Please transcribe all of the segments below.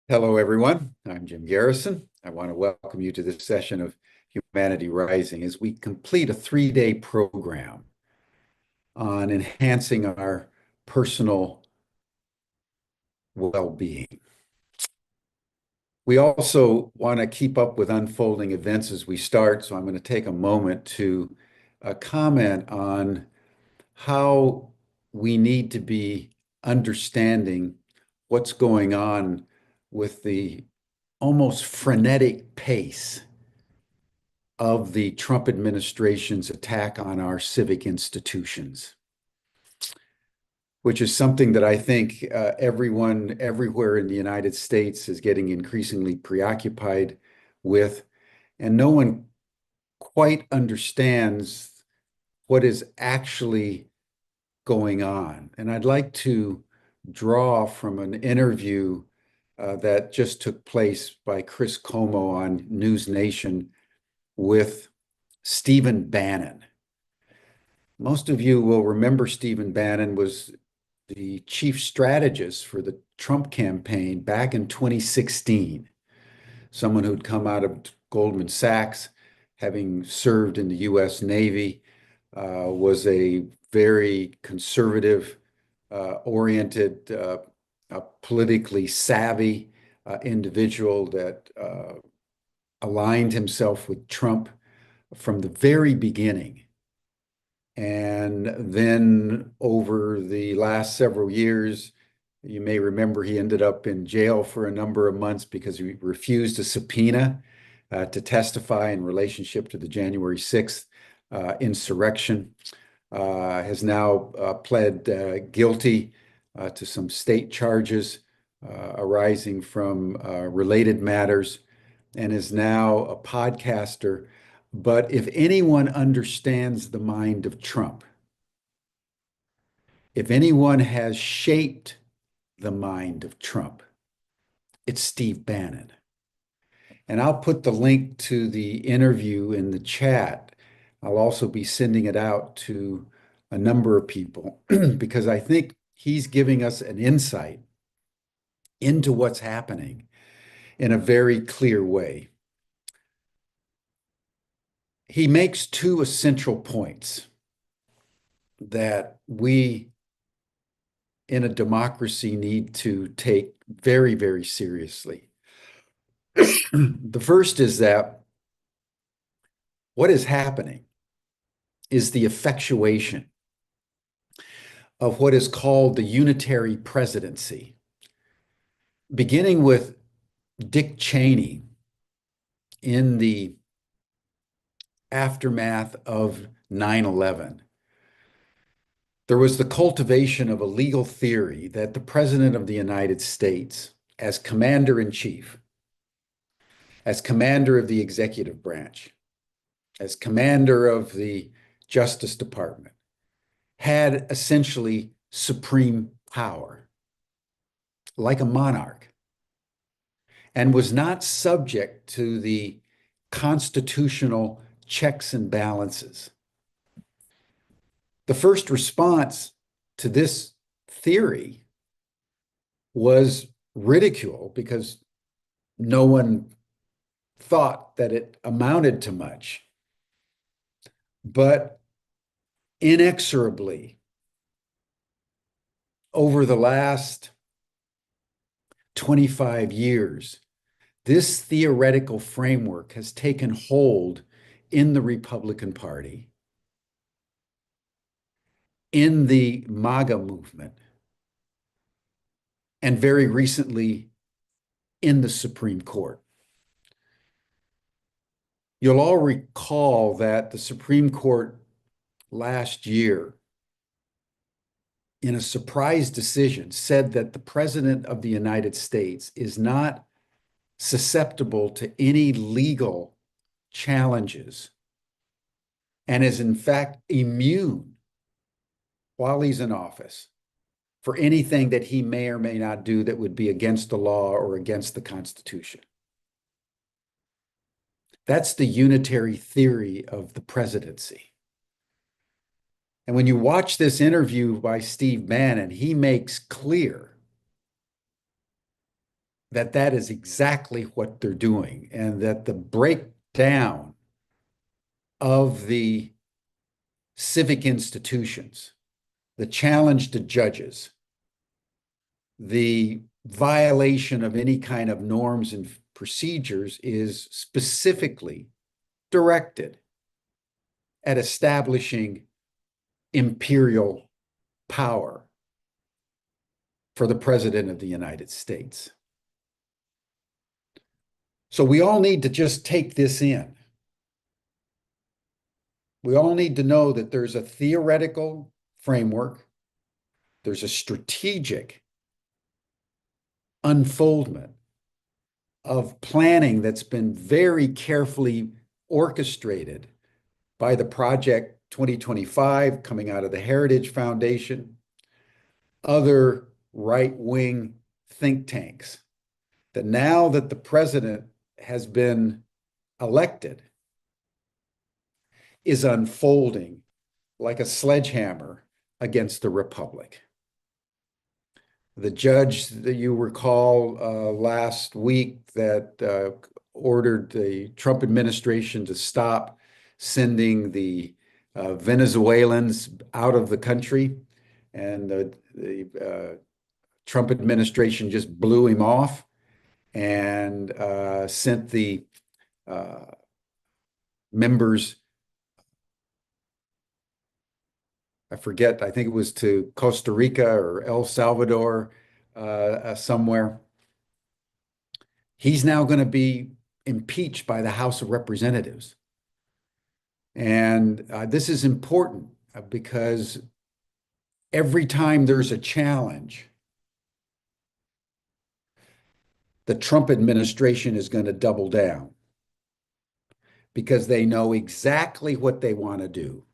Hello, everyone. I'm Jim Garrison. I want to welcome you to this session of Humanity Rising as we complete a 3-day program on enhancing our personal well-being. We also want to keep up with unfolding events as we start, so I'm going to take a moment to comment on how we need to be understanding what's going on with the almost frenetic pace of the Trump administration's attack on our civic institutions, which is something that I think everyone everywhere in the United States is getting increasingly preoccupied with, and no one quite understands what is actually going on. And I'd like to draw from an interview that just took place by Chris Como on News Nation with Stephen Bannon. Most of you will remember Stephen Bannon was the chief strategist for the Trump campaign back in 2016, someone who'd come out of Goldman Sachs, having served in the US Navy, was a very conservative oriented, politically savvy individual that aligned himself with Trump from the very beginning. And then over the last several years, you may remember he ended up in jail for a number of months because he refused a subpoena to testify in relationship to the January 6th insurrection. Has now pled guilty to some state charges arising from related matters and is now a podcaster. But if anyone understands the mind of Trump, if anyone has shaped the mind of Trump, it's Steve Bannon. And I'll put the link to the interview in the chat. I'll also be sending it out to a number of people because I think he's giving us an insight into what's happening in a very clear way. He makes two essential points that we in a democracy need to take very, very seriously. The first is that what is happening is the effectuation of what is called the unitary presidency, beginning with Dick Cheney in the aftermath of 9/11. There was the cultivation of a legal theory that the President of the United States, as commander in chief, as commander of the executive branch, as commander of the Justice Department, had essentially supreme power, like a monarch, and was not subject to the constitutional checks and balances. The first response to this theory was ridicule because no one thought that it amounted to much. But inexorably, over the last 25 years, this theoretical framework has taken hold in the Republican Party, in the MAGA movement, and very recently in the Supreme Court. You'll all recall that the Supreme Court last year, in a surprise decision, said that the President of the United States is not susceptible to any legal challenges and is in fact immune while he's in office for anything that he may or may not do that would be against the law or against the Constitution. That's the unitary theory of the presidency. And when you watch this interview by Steve Bannon, he makes clear that that is exactly what they're doing, and that the breakdown of the civic institutions, the challenge to judges, the violation of any kind of norms and procedures is specifically directed at establishing imperial power for the President of the United States. So we all need to just take this in. We all need to know that there's a theoretical framework, there's a strategic unfoldment of planning that's been very carefully orchestrated by the Project 2025 coming out of the Heritage Foundation, other right-wing think tanks, that now that the president has been elected, is unfolding like a sledgehammer against the republic. The judge that you recall last week that ordered the Trump administration to stop sending the Venezuelans out of the country, and the Trump administration just blew him off and sent the members, I forget, I think it was to Costa Rica or El Salvador, somewhere. He's now going to be impeached by the House of Representatives. And this is important because every time there's a challenge, the Trump administration is going to double down because they know exactly what they want to do.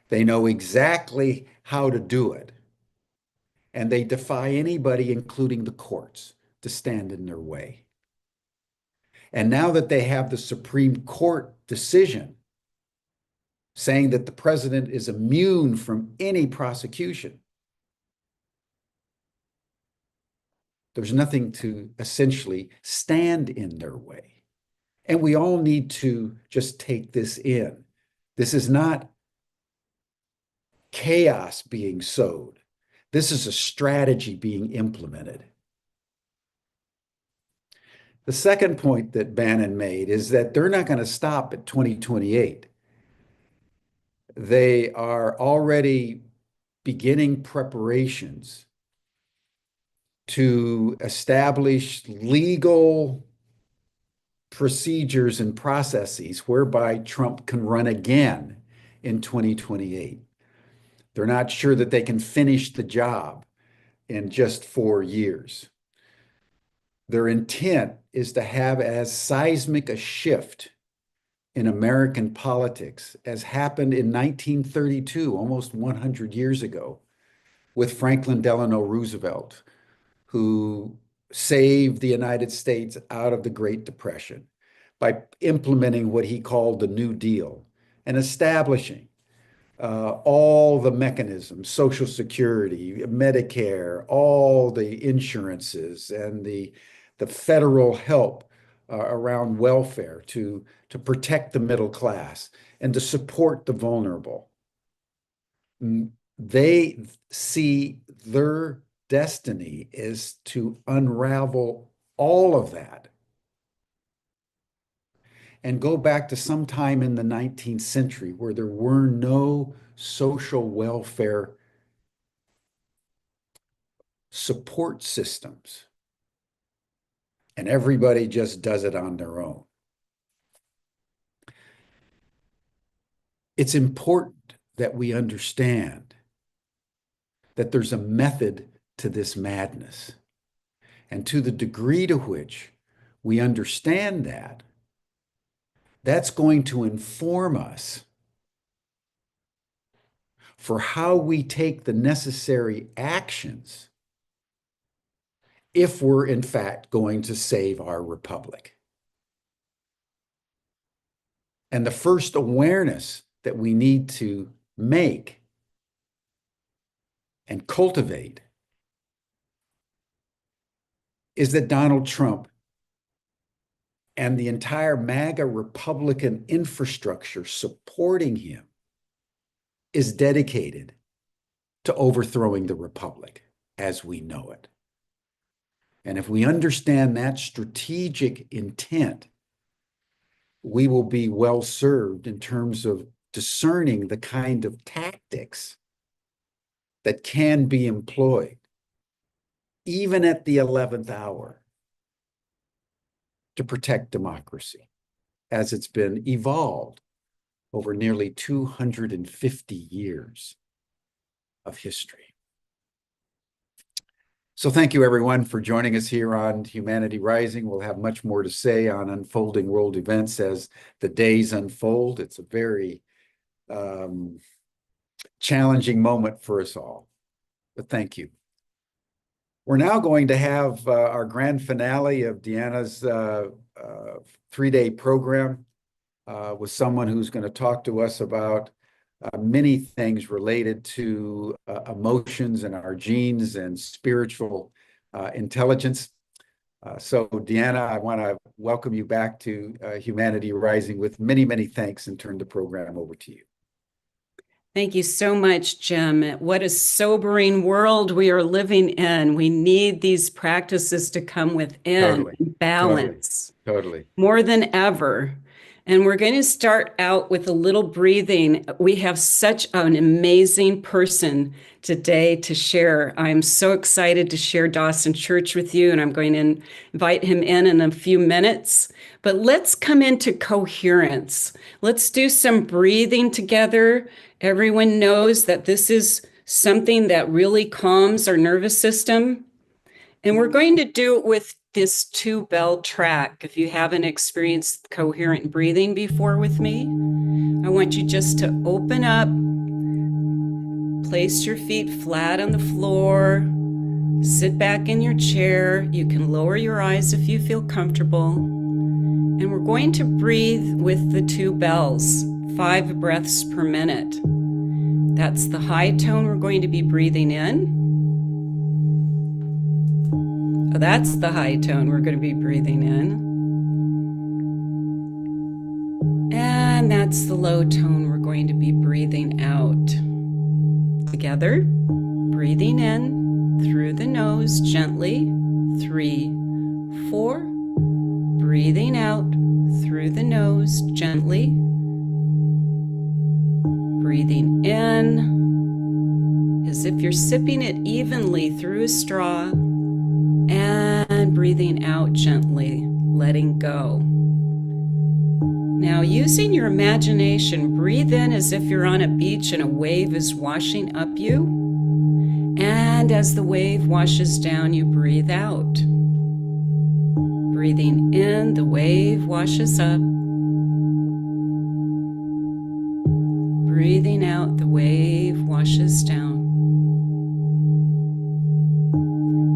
They know exactly how to do it. And they defy anybody, including the courts, to stand in their way. And now that they have the Supreme Court decision saying that the president is immune from any prosecution, there's nothing to essentially stand in their way. And we all need to just take this in. This is not chaos being sowed. This is a strategy being implemented. The second point that Bannon made is that they're not going to stop at 2028. They are already beginning preparations to establish legal procedures and processes whereby Trump can run again in 2028. They're not sure that they can finish the job in just 4 years. Their intent is to have as seismic a shift in American politics as happened in 1932, almost 100 years ago, with Franklin Delano Roosevelt, who saved the United States out of the Great Depression by implementing what he called the New Deal and establishing all the mechanisms, Social Security, Medicare, all the insurances, and the federal help around welfare to protect the middle class and to support the vulnerable. They see their destiny is to unravel all of that and go back to some time in the 19th century where there were no social welfare support systems and everybody just does it on their own. It's important that we understand that there's a method to this madness. And to the degree to which we understand that, that's going to inform us for how we take the necessary actions if we're in fact going to save our republic. And the first awareness that we need to make and cultivate is that Donald Trump and the entire MAGA Republican infrastructure supporting him is dedicated to overthrowing the republic as we know it. And if we understand that strategic intent, we will be well served in terms of discerning the kind of tactics that can be employed, even at the 11th hour, to protect democracy as it's been evolved over nearly 250 years of history. So thank you, everyone, for joining us here on Humanity Rising. We'll have much more to say on unfolding world events as the days unfold. It's a very challenging moment for us all, but thank you. We're now going to have our grand finale of Deanna's 3-day program with someone who's going to talk to us about many things related to emotions and our genes and spiritual intelligence. So Deanna, I want to welcome you back to Humanity Rising with many, many thanks and turn the program over to you. Thank you so much, Jim. What a sobering world we are living in. We need these practices to come within balance. Totally. More than ever. And we're going to start out with a little breathing. We have such an amazing person today to share. I'm so excited to share Dawson Church with you, and I'm going to invite him in a few minutes. But let's come into coherence. Let's do some breathing together. Everyone knows that this is something that really calms our nervous system. And we're going to do it with this 2-bell track. If you haven't experienced coherent breathing before with me, I want you just to open up, place your feet flat on the floor, sit back in your chair. You can lower your eyes if you feel comfortable. And we're going to breathe with the 2 bells, 5 breaths per minute. That's the high tone we're going to be breathing in. That's the high tone we're going to be breathing in. And that's the low tone we're going to be breathing out. Together, breathing in through the nose gently, 3, 4. Breathing out through the nose gently. Breathing in as if you're sipping it evenly through a straw. And breathing out gently, letting go. Now, using your imagination, breathe in as if you're on a beach and a wave is washing up you. And as the wave washes down, you breathe out. Breathing in, the wave washes up. Breathing out, the wave washes down.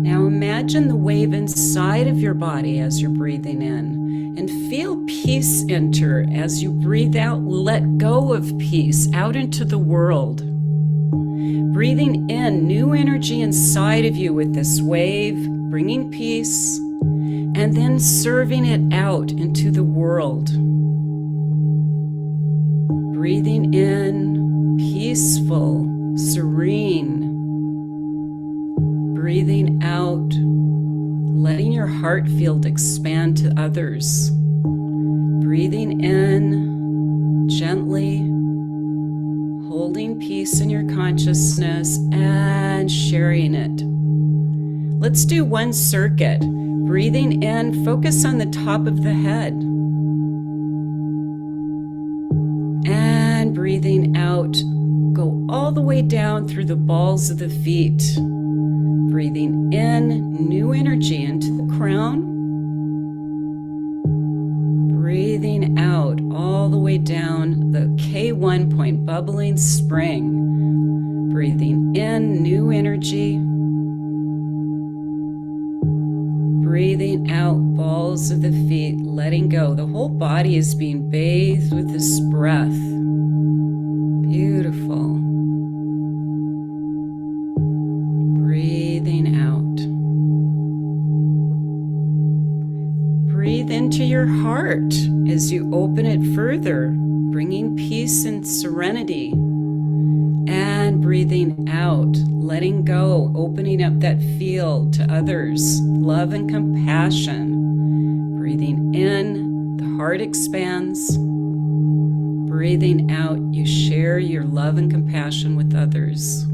Now imagine the wave inside of your body as you're breathing in, and feel peace enter as you breathe out. Let go of peace out into the world. Breathing in new energy inside of you with this wave, bringing peace, and then serving it out into the world. Breathing in, peaceful, serene. Breathing out, letting your heart field expand to others. Breathing in, gently, holding peace in your consciousness and sharing it. Let's do one circuit. Breathing in, focus on the top of the head. And breathing out, go all the way down through the balls of the feet. Breathing in, new energy into the crown. Breathing out all the way down the K1 point, bubbling spring. Breathing in, new energy. Breathing out, balls of the feet, letting go. The whole body is being bathed with this breath. Beautiful. Breathing out. heart as you open it further, bringing peace and serenity. And breathing out, letting go, opening up that field to others, love and compassion. Breathing in, the heart expands. Breathing out, you share your love and compassion with others.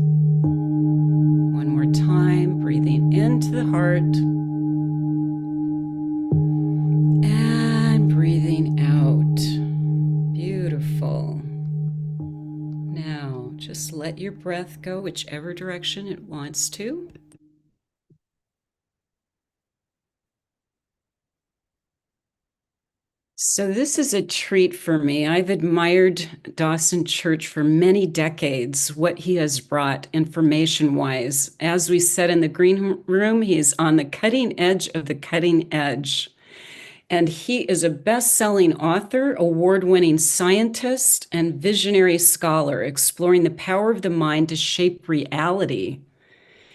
One more time, breathing into the heart and breathing out. Beautiful. Now, just let your breath go whichever direction it wants to. So this is a treat for me. I've admired Dawson Church for many decades, what he has brought information-wise. As we said in the green room, he is on the cutting edge of the cutting edge. And he is a best-selling author, award-winning scientist, and visionary scholar, exploring the power of the mind to shape reality.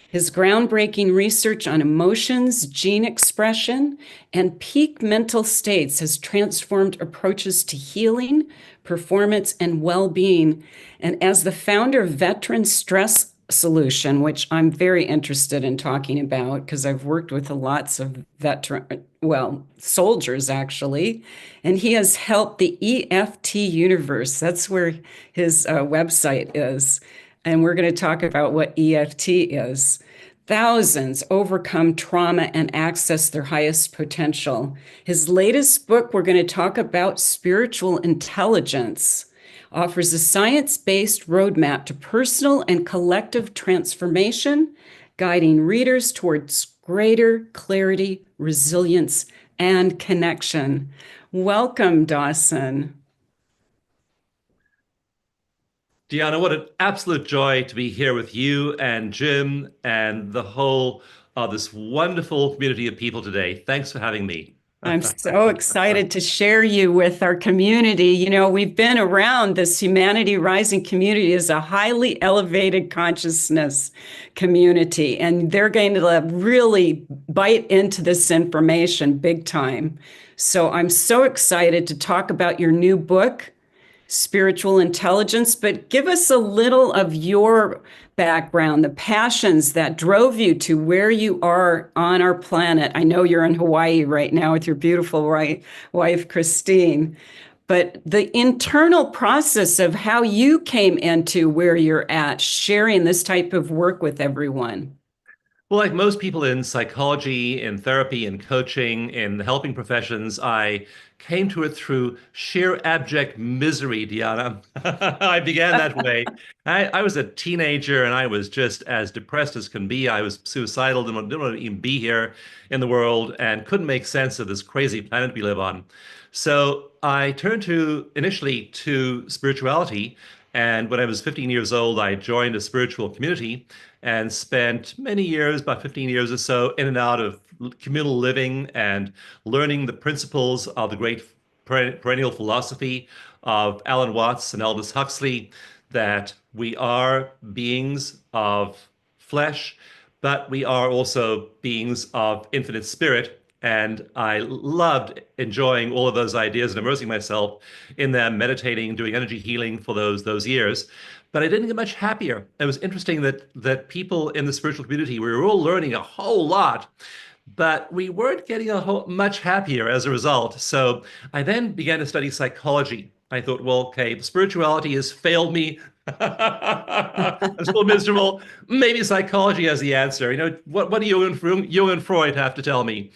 His groundbreaking research on emotions, gene expression, and peak mental states has transformed approaches to healing, performance, and well-being. And as the founder of Veteran Stress Solution, which I'm very interested in talking about because I've worked with lots of soldiers actually, and he has helped the EFT universe. That's where his website is. And we're going to talk about what EFT is. Thousands overcome trauma and access their highest potential. His latest book, we're going to talk about spiritual intelligence, offers a science-based roadmap to personal and collective transformation, guiding readers towards greater clarity, resilience, and connection. Welcome, Dawson. Deanna, what an absolute joy to be here with you and Jim and the whole of this wonderful community of people today. Thanks for having me. I'm so excited to share you with our community. You know, we've been around this Humanity Rising community as a highly elevated consciousness community, and they're going to really bite into this information big time. So I'm so excited to talk about your new book, Spiritual Intelligence, but give us a little of your background, the passions that drove you to where you are on our planet. I know you're in Hawaii right now with your beautiful wife, Christine, but the internal process of how you came into where you're at, sharing this type of work with everyone. Well, like most people in psychology, in therapy, in coaching, in the helping professions, I came to it through sheer abject misery, Diana. I began that way. I was a teenager and I was just as depressed as can be. I was suicidal, didn't want to even be here in the world, and couldn't make sense of this crazy planet we live on. So I turned to initially to spirituality. And when I was 15 years old, I joined a spiritual community and spent many years, about 15 years or so, in and out of communal living and learning the principles of the great perennial philosophy of Alan Watts and Aldous Huxley, that we are beings of flesh, but we are also beings of infinite spirit. And I loved enjoying all of those ideas and immersing myself in them, meditating, doing energy healing for those years. But I didn't get much happier. It was interesting that people in the spiritual community, we were all learning a whole lot, but we weren't getting much happier as a result. So I then began to study psychology. I thought, well, okay, spirituality has failed me. I'm still miserable. Maybe psychology has the answer. You know, what do Jung and Freud have to tell me?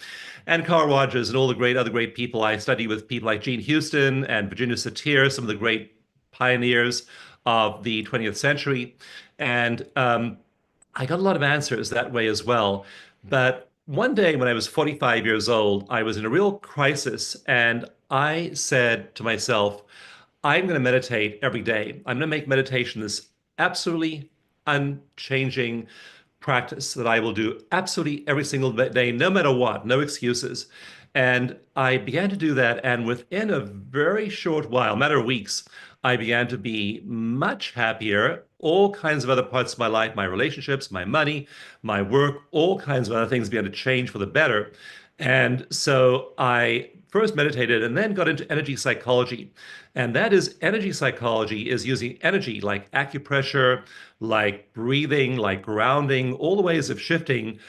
And Carl Rogers and all the other great people. I studied with people like Gene Houston and Virginia Satir, some of the great pioneers of the 20th century. And I got a lot of answers that way as well. But one day when I was 45 years old, I was in a real crisis. And I said to myself, I'm going to meditate every day. I'm going to make meditation this absolutely unchanging practice that I will do absolutely every single day, no matter what, no excuses. And I began to do that. And within a very short while, matter of weeks, I began to be much happier. All kinds of other parts of my life, my relationships, my money, my work, all kinds of other things began to change for the better. And so I first meditated and then got into energy psychology. And that is energy psychology is using energy like acupressure, like breathing, like grounding, all the ways of shifting,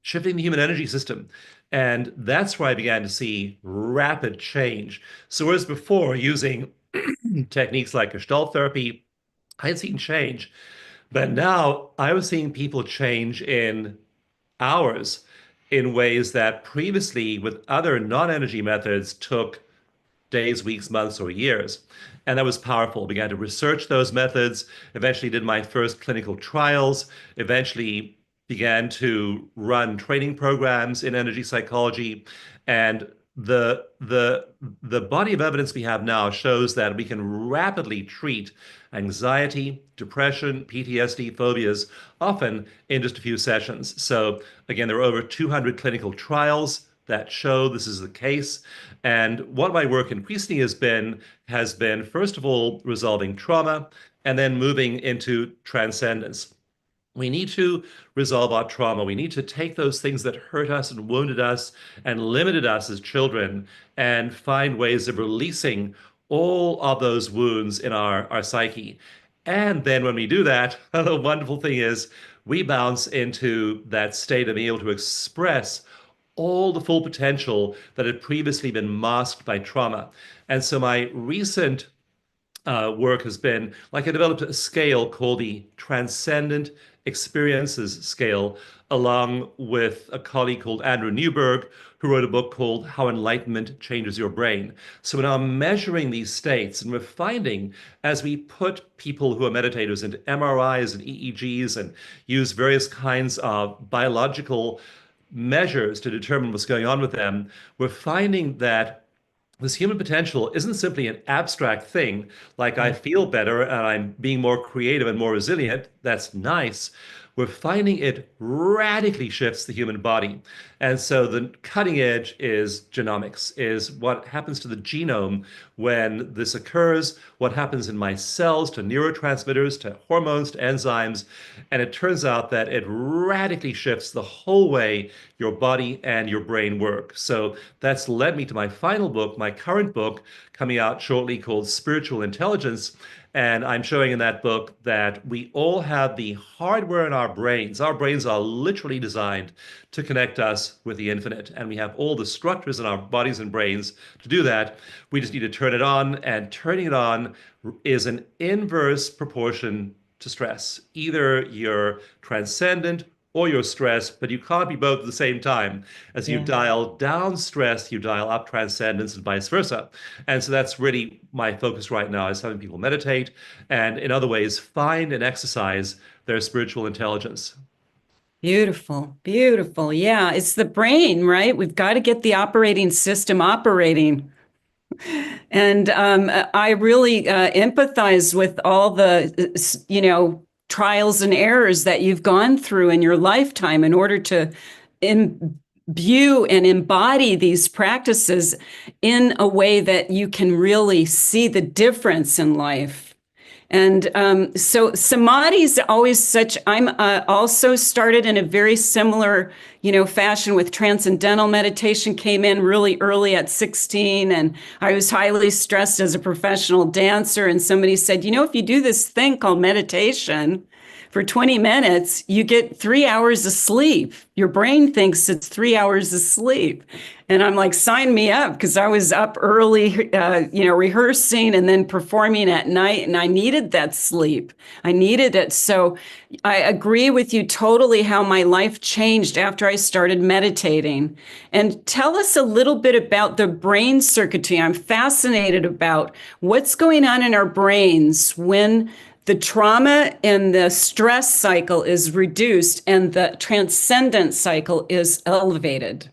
shifting the human energy system. And that's where I began to see rapid change. So whereas before using techniques like Gestalt therapy, I had seen change. But now I was seeing people change in hours in ways that previously, with other non-energy methods, took days, weeks, months, or years. And that was powerful. Began to research those methods, eventually did my first clinical trials, eventually began to run training programs in energy psychology. And the body of evidence we have now shows that we can rapidly treat anxiety, depression, PTSD, phobias, often in just a few sessions. So again, there are over 200 clinical trials that show this is the case. And what my work increasingly has been first of all resolving trauma and then moving into transcendence. We need to resolve our trauma. We need to take those things that hurt us and wounded us and limited us as children and find ways of releasing all of those wounds in our psyche. And then when we do that, the wonderful thing is we bounce into that state of being able to express all the full potential that had previously been masked by trauma. And so my recent work has been like I developed a scale called the Transcendent Experiences Scale, along with a colleague called Andrew Newberg, who wrote a book called How Enlightenment Changes Your Brain. So we're now measuring these states, and we're finding as we put people who are meditators into MRIs and EEGs and use various kinds of biological measures to determine what's going on with them, we're finding that this human potential isn't simply an abstract thing, like I feel better and I'm being more creative and more resilient. That's nice. We're finding it radically shifts the human body. And so the cutting edge is genomics, is what happens to the genome when this occurs, what happens in my cells to neurotransmitters, to hormones, to enzymes. And it turns out that it radically shifts the whole way your body and your brain work. So that's led me to my final book, my current book, coming out shortly called Spiritual Intelligence. And I'm showing in that book that we all have the hardware in our brains. Our brains are literally designed to connect us with the infinite. And we have all the structures in our bodies and brains to do that. We just need to turn it on. And turning it on is an inverse proportion to stress. Either you're transcendent or you're stressed, but you can't be both at the same time. As you Yeah. dial down stress, you dial up transcendence and vice versa. And so that's really my focus right now is having people meditate and in other ways find and exercise their spiritual intelligence. Beautiful, beautiful. Yeah, it's the brain, right? We've got to get the operating system operating. And I really empathize with all the, trials and errors that you've gone through in your lifetime in order to imbue and embody these practices in a way that you can really see the difference in life. And so samadhi is always such, I'm also started in a very similar, fashion with transcendental meditation, came in really early at 16. And I was highly stressed as a professional dancer. And somebody said, if you do this thing called meditation for 20 minutes, you get 3 hours of sleep. Your brain thinks it's 3 hours of sleep. And I'm like, sign me up, because I was up early, rehearsing and then performing at night. And I needed that sleep. I needed it. So I agree with you totally how my life changed after I started meditating. And tell us a little bit about the brain circuitry. I'm fascinated about what's going on in our brains when the trauma and the stress cycle is reduced and the transcendent cycle is elevated.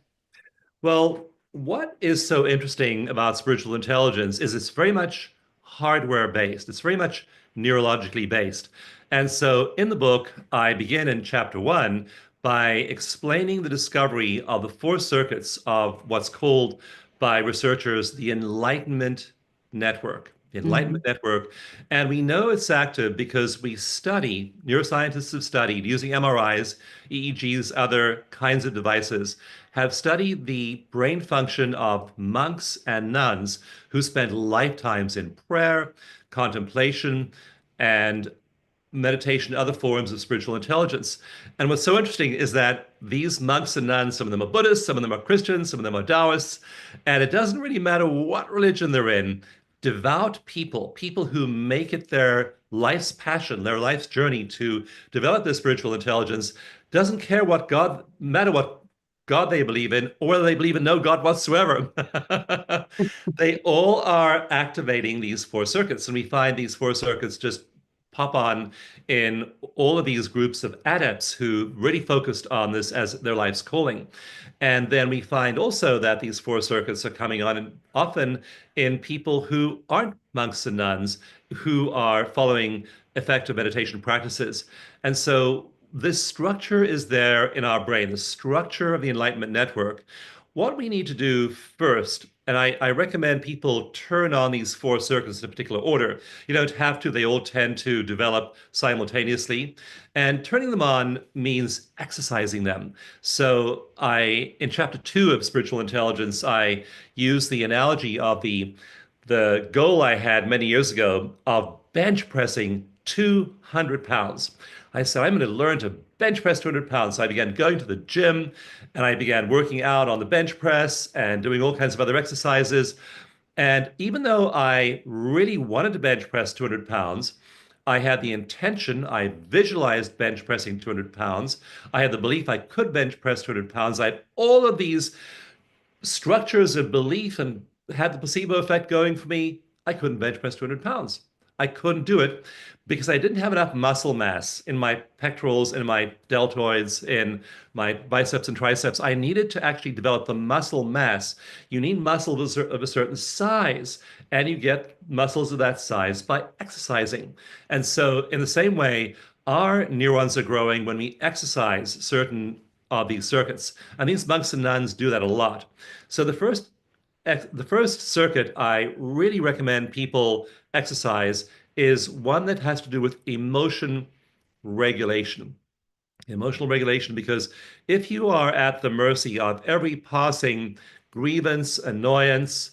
Well, what is so interesting about spiritual intelligence is it's very much hardware based. It's very much neurologically based. And so in the book, I begin in chapter 1 by explaining the discovery of the four circuits of what's called by researchers the enlightenment network. the Mhm. Enlightenment Network. And we know it's active because neuroscientists have studied using MRIs, EEGs, other kinds of devices, have studied the brain function of monks and nuns who spent lifetimes in prayer, contemplation, and meditation, other forms of spiritual intelligence. And what's so interesting is that these monks and nuns, some of them are Buddhists, some of them are Christians, some of them are Taoists, and it doesn't really matter what religion they're in. Devout people, people who make it their life's passion, their life's journey to develop their spiritual intelligence, doesn't care what God, matter what God they believe in, or whether they believe in no God whatsoever. They all are activating these four circuits, and we find these four circuits just pop on in all of these groups of adepts who really focused on this as their life's calling. And then we find also that these four circuits are coming on and often in people who aren't monks and nuns, who are following effective meditation practices. And so this structure is there in our brain, the structure of the Enlightenment Network. What we need to do first, and I recommend people turn on these four circuits in a particular order. You don't have to, they all tend to develop simultaneously. And turning them on means exercising them. So in chapter 2 of Spiritual Intelligence, I use the analogy of the goal I had many years ago of bench pressing 200 pounds. I said, I'm going to learn to bench press 200 pounds. So I began going to the gym and I began working out on the bench press and doing all kinds of other exercises. And even though I really wanted to bench press 200 pounds, I had the intention, I visualized bench pressing 200 pounds. I had the belief I could bench press 200 pounds. I had all of these structures of belief and had the placebo effect going for me. I couldn't bench press 200 pounds. I couldn't do it because I didn't have enough muscle mass in my pectorals, in my deltoids, in my biceps and triceps. I needed to actually develop the muscle mass. You need muscle of a certain size, and you get muscles of that size by exercising. And so, in the same way, our neurons are growing when we exercise certain of these circuits. And these monks and nuns do that a lot. So the first circuit I really recommend people exercise is one that has to do with emotion regulation. Emotional regulation, because if you are at the mercy of every passing grievance, annoyance,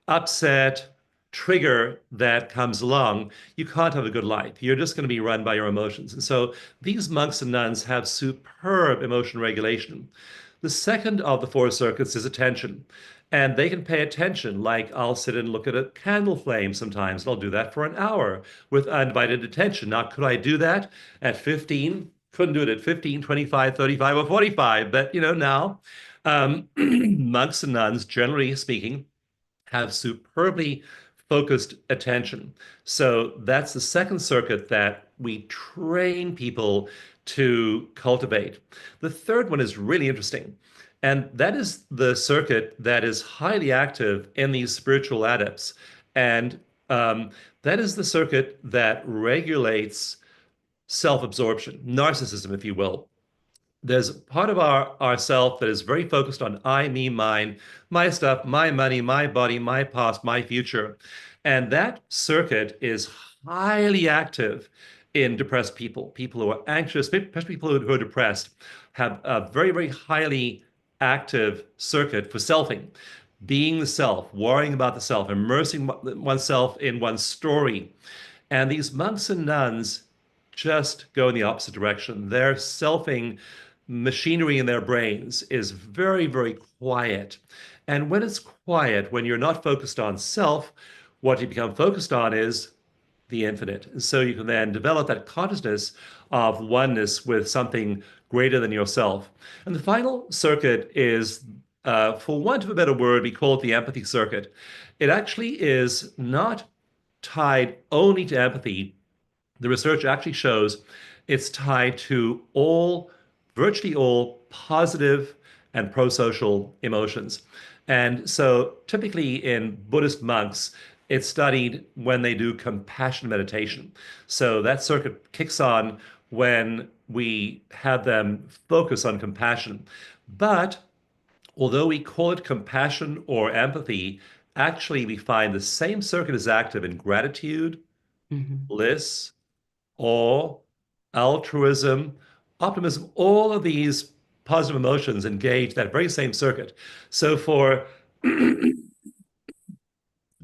upset, trigger that comes along, you can't have a good life. You're just going to be run by your emotions. And so these monks and nuns have superb emotion regulation. The second of the four circuits is attention. And they can pay attention, like I'll sit and look at a candle flame sometimes, and I'll do that for an hour with undivided attention. Now, could I do that at 15? Couldn't do it at 15, 25, 35, or 45. But, now, monks and nuns, generally speaking, have superbly focused attention. So that's the second circuit that we train people to cultivate. The third one is really interesting. And that is the circuit that is highly active in these spiritual adepts. And that is the circuit that regulates self-absorption, narcissism, if you will. There's part of our self that is very focused on I, me, mine, my stuff, my money, my body, my past, my future. And that circuit is highly active in depressed people. People who are anxious, especially people who are depressed, have a very, very highly active circuit for selfing, being the self, worrying about the self, immersing oneself in one's story. And these monks and nuns just go in the opposite direction. Their selfing machinery in their brains is very, very quiet. And when it's quiet, when you're not focused on self, what you become focused on is the infinite. And so you can then develop that consciousness of oneness with something greater than yourself. And the final circuit is, for want of a better word, we call it the empathy circuit. It actually is not tied only to empathy. The research actually shows it's tied to virtually all positive and pro-social emotions. And so typically in Buddhist monks, it's studied when they do compassion meditation. So that circuit kicks on when we have them focus on compassion. But although we call it compassion or empathy, actually we find the same circuit is active in gratitude, Mhm. bliss, awe, altruism, optimism, all of these positive emotions engage that very same circuit. So for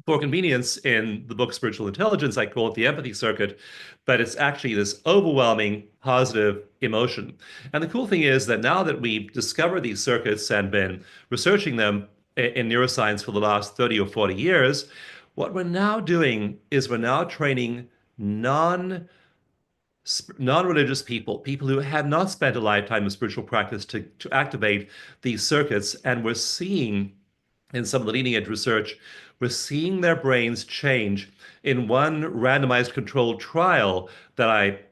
convenience in the book Spiritual Intelligence, I call it the empathy circuit, but it's actually this overwhelming positive emotion. And the cool thing is that now that we've discovered these circuits and been researching them in neuroscience for the last 30 or 40 years, what we're now doing is we're now training non non-religious people, people who have not spent a lifetime of spiritual practice to activate these circuits. And we're seeing in some of the leading edge research, we're seeing their brains change. In one randomized controlled trial that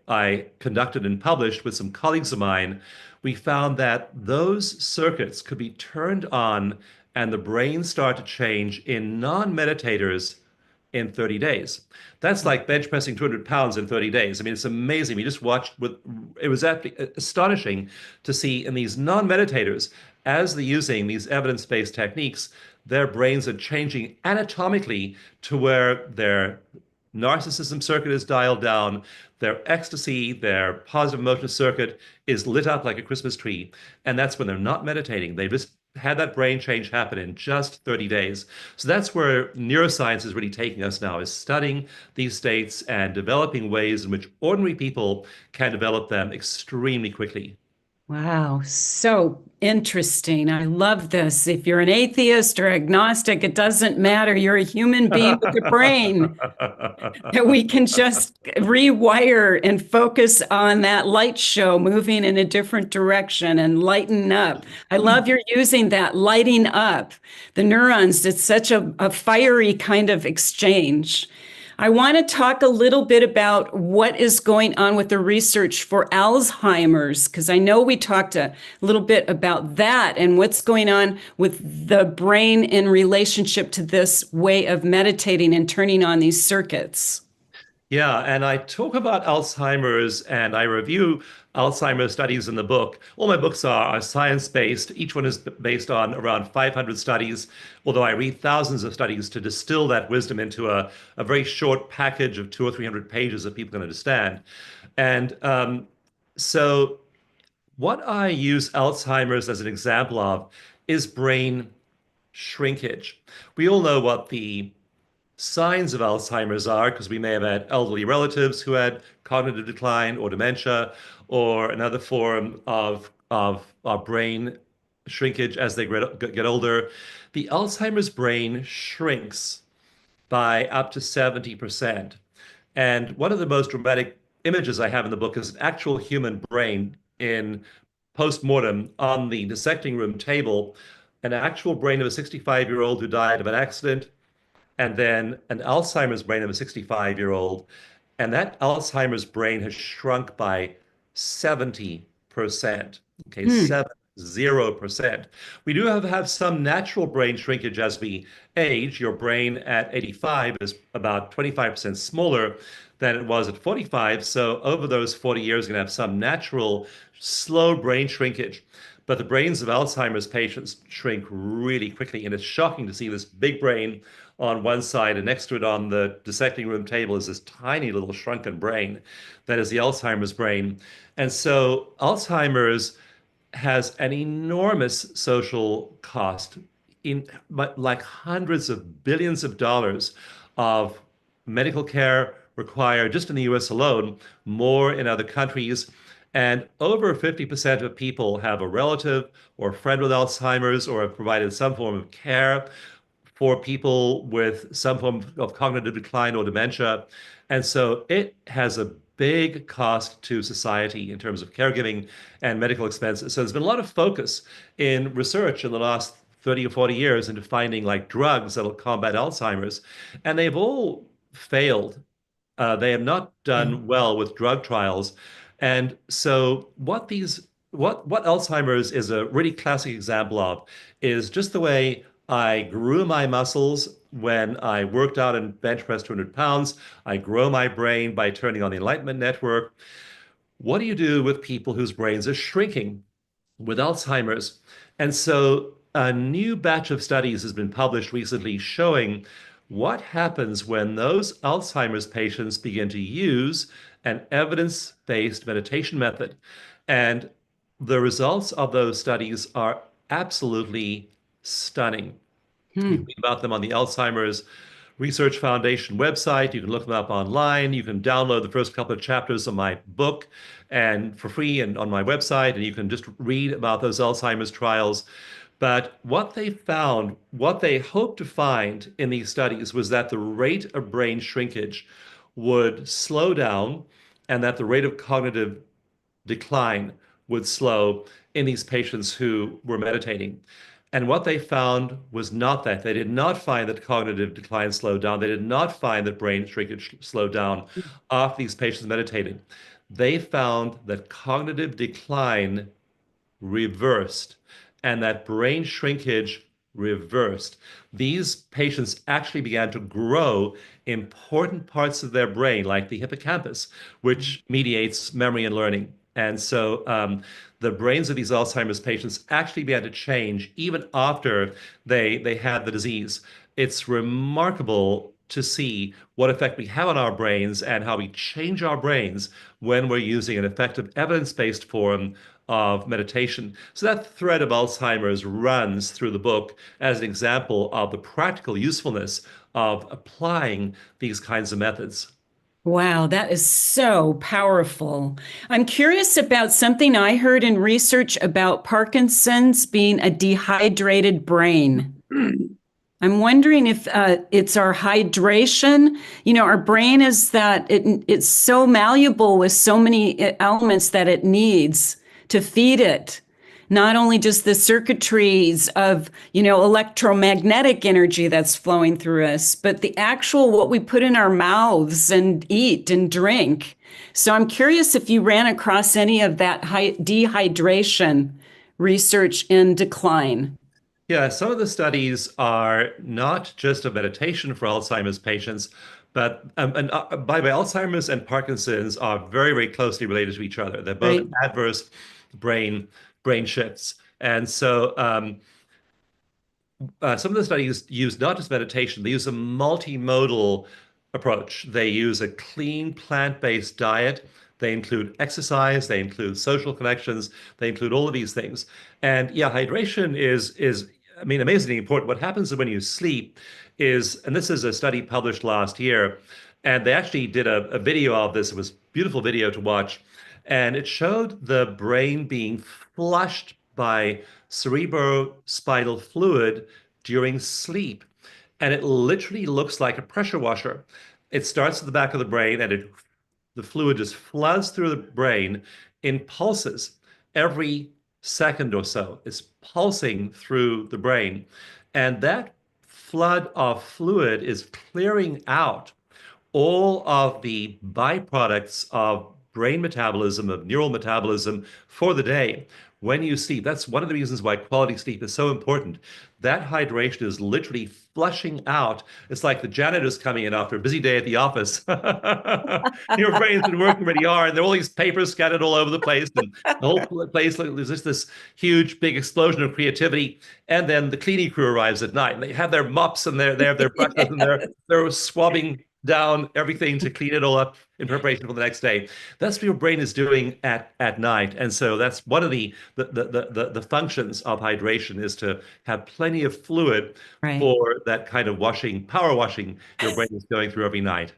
I conducted and published with some colleagues of mine, we found that those circuits could be turned on and the brain start to change in non-meditators in 30 days. That's like bench pressing 200 pounds in 30 days. I mean, it's amazing. We just watched with, it was absolutely astonishing to see in these non-meditators, as they're using these evidence-based techniques, their brains are changing anatomically to where their narcissism circuit is dialed down, their ecstasy, their positive emotion circuit is lit up like a Christmas tree. And that's when they're not meditating. They just had that brain change happen in just 30 days. So that's where neuroscience is really taking us now, is studying these states and developing ways in which ordinary people can develop them extremely quickly. Wow, so interesting. I love this. If you're an atheist or agnostic, it doesn't matter. You're a human being with a brain that we can just rewire and focus on that light show moving in a different direction and lighten up. I love you're using that lighting up the neurons. It's such a fiery kind of exchange. I want to talk a little bit about what is going on with the research for Alzheimer's, because I know we talked a little bit about that and what's going on with the brain in relationship to this way of meditating and turning on these circuits. Yeah, and I talk about Alzheimer's and I review Alzheimer's studies in the book. All my books are science-based. Each one is based on around 500 studies, although I read thousands of studies to distill that wisdom into a very short package of 200 or 300 pages that people can understand. And so what I use Alzheimer's as an example of is brain shrinkage. We all know what the signs of Alzheimer's are because we may have had elderly relatives who had cognitive decline or dementia or another form of brain shrinkage as they get older. The Alzheimer's brain shrinks by up to 70%. And one of the most dramatic images I have in the book is an actual human brain in post-mortem on the dissecting room table, an actual brain of a 65-year-old who died of an accident and then an Alzheimer's brain of a 65-year-old. And that Alzheimer's brain has shrunk by 70%. Okay, Hmm. 70%. We do have some natural brain shrinkage as we age. Your brain at 85 is about 25% smaller than it was at 45. So over those 40 years, you're going to have some natural slow brain shrinkage. But the brains of Alzheimer's patients shrink really quickly. And it's shocking to see this big brain on one side, and next to it on the dissecting room table is this tiny little shrunken brain that is the Alzheimer's brain. And so Alzheimer's has an enormous social cost in like hundreds of billions of dollars of medical care required just in the US alone, more in other countries. And over 50% of people have a relative or a friend with Alzheimer's or have provided some form of care for people with some form of cognitive decline or dementia. And so it has a big cost to society in terms of caregiving and medical expenses. So there's been a lot of focus in research in the last 30 or 40 years into finding like drugs that'll combat Alzheimer's. And they've all failed. They have not done well with drug trials. And so what Alzheimer's is a really classic example of is just the way I grew my muscles when I worked out and bench pressed 200 pounds. I grow my brain by turning on the enlightenment network. What do you do with people whose brains are shrinking with Alzheimer's? And so a new batch of studies has been published recently showing what happens when those Alzheimer's patients begin to use an evidence-based meditation method. And the results of those studies are absolutely stunning. You can Hmm. read about them on the Alzheimer's Research Foundation website. You can look them up online. You can download the first couple of chapters of my book and for free and on my website, and you can just read about those Alzheimer's trials. But what they found, what they hoped to find in these studies was that the rate of brain shrinkage would slow down and that the rate of cognitive decline would slow in these patients who were meditating. And what they found was not that. They did not find that cognitive decline slowed down. They did not find that brain shrinkage slowed down after these patients meditated. They found that cognitive decline reversed and that brain shrinkage reversed. These patients actually began to grow important parts of their brain, like the hippocampus, which mediates memory and learning. And so the brains of these Alzheimer's patients actually began to change even after they had the disease. It's remarkable to see what effect we have on our brains and how we change our brains when we're using an effective evidence-based form of meditation. So that thread of Alzheimer's runs through the book as an example of the practical usefulness of applying these kinds of methods. Wow, that is so powerful. I'm curious about something I heard in research about Parkinson's being a dehydrated brain. I'm wondering if it's our hydration. You know, our brain is it's so malleable with so many elements that it needs to feed it. Not only just the circuitries of, electromagnetic energy that's flowing through us, but the actual what we put in our mouths and eat and drink. So I'm curious if you ran across any of that dehydration research in decline. Yeah, some of the studies are not just a meditation for Alzheimer's patients, but by the way, Alzheimer's and Parkinson's are very, very closely related to each other. They're both Right. adverse brain brain shifts, and so some of the studies use not just meditation, they use a multimodal approach. They use a clean plant-based diet. They include exercise, they include social connections, they include all of these things. And yeah, hydration is I mean, amazingly important. What happens when you sleep is, and this is a study published last year, and they actually did a video of this. It was a beautiful video to watch. And it showed the brain being flushed by cerebrospinal fluid during sleep. And it literally looks like a pressure washer. It starts at the back of the brain and the fluid just floods through the brain in pulses every second or so. It's pulsing through the brain. And that flood of fluid is clearing out all of the byproducts of brain metabolism, of neural metabolism for the day. When you sleep, that's one of the reasons why quality sleep is so important. That hydration is literally flushing out. It's like the janitor's coming in after a busy day at the office. Your brain's been working really hard, and there are all these papers scattered all over the place, and the whole place, there's just this huge, big explosion of creativity. And then the cleaning crew arrives at night, and they have their mops and they have their brushes, and they're swabbing down everything to clean it all up in preparation for the next day. That's what your brain is doing at night. And so that's one of the functions of hydration is to have plenty of fluid Right. for that kind of washing, power washing your brain is going through every night.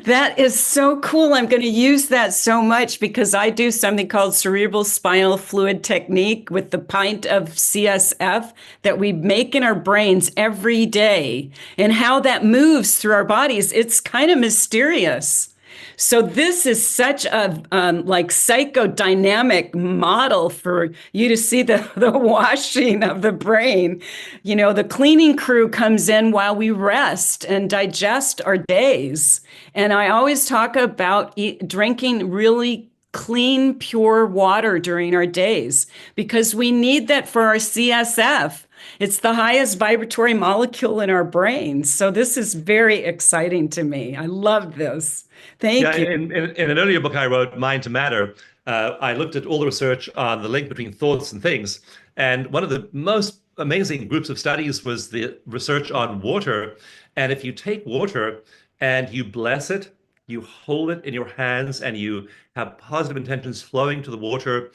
That is so cool. I'm going to use that so much because I do something called cerebral spinal fluid technique with the pint of CSF that we make in our brains every day. And how that moves through our bodies, it's kind of mysterious. So this is such a like psychodynamic model for you to see the washing of the brain. You know, the cleaning crew comes in while we rest and digest our days. And I always talk about drinking really clean, pure water during our days because we need that for our CSF. It's the highest vibratory molecule in our brain. So this is very exciting to me. I love this. Yeah, Thank you. in an earlier book I wrote, Mind to Matter, I looked at all the research on the link between thoughts and things. And one of the most amazing groups of studies was the research on water. And if you take water and you bless it, you hold it in your hands and you have positive intentions flowing to the water,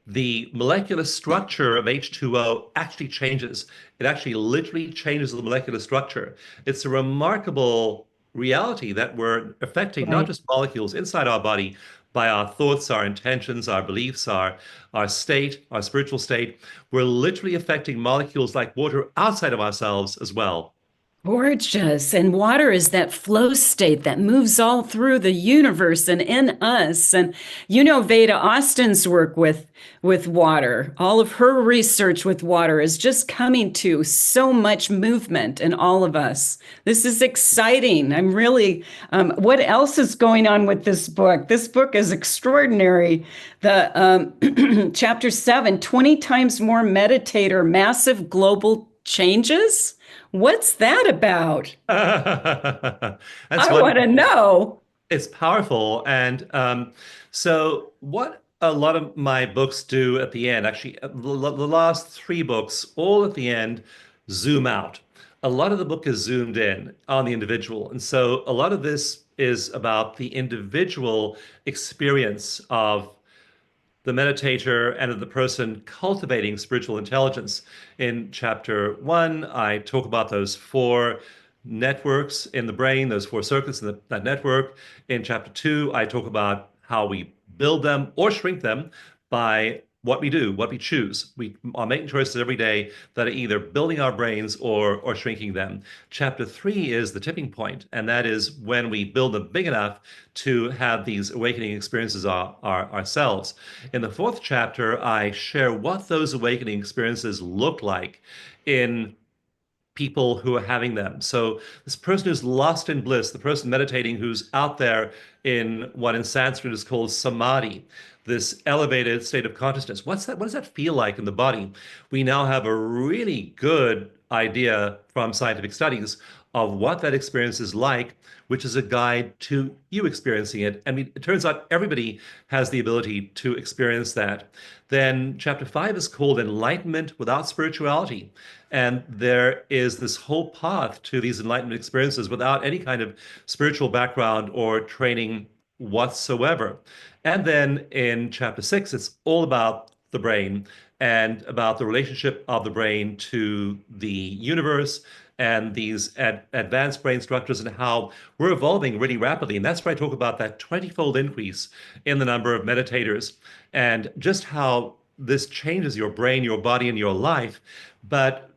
the molecular structure of H2O actually changes. It actually literally changes the molecular structure. It's a remarkable reality that we're affecting not Right. just molecules inside our body by our thoughts, our intentions, our beliefs, our state, our spiritual state. We're literally affecting molecules like water outside of ourselves as well. Gorgeous. And water is that flow state that moves all through the universe and in us. And you know, Veda Austin's work with water, all of her research with water is just coming to so much movement in all of us. This is exciting. I'm really, what else is going on with this book? This book is extraordinary. The chapter 7, 20 times more meditator, massive global changes. What's that about? That's I want to wonderful. know. It's powerful. And so, what a lot of my books do at the end, actually, the last three books, all at the end, zoom out. A lot of the book is zoomed in on the individual. And so, a lot of this is about the individual experience of the meditator and of the person cultivating spiritual intelligence. In chapter 1, I talk about those four networks in the brain, those four circuits in that network. In chapter 2, I talk about how we build them or shrink them by what we do, what we choose. We are making choices every day that are either building our brains or shrinking them. Chapter 3 is the tipping point, and that is when we build them big enough to have these awakening experiences ourselves. In the fourth chapter, I share what those awakening experiences look like in people who are having them. So this person who's lost in bliss, the person meditating who's out there in what in Sanskrit is called samadhi, this elevated state of consciousness. What's that? What does that feel like in the body? We now have a really good idea from scientific studies of what that experience is like, which is a guide to you experiencing it. I mean, it turns out everybody has the ability to experience that. Then chapter 5 is called Enlightenment Without Spirituality. And there is this whole path to these enlightenment experiences without any kind of spiritual background or training whatsoever. And then in chapter 6, it's all about the brain and about the relationship of the brain to the universe and these advanced brain structures and how we're evolving really rapidly. And that's where I talk about that 20-fold increase in the number of meditators and just how this changes your brain, your body, and your life. But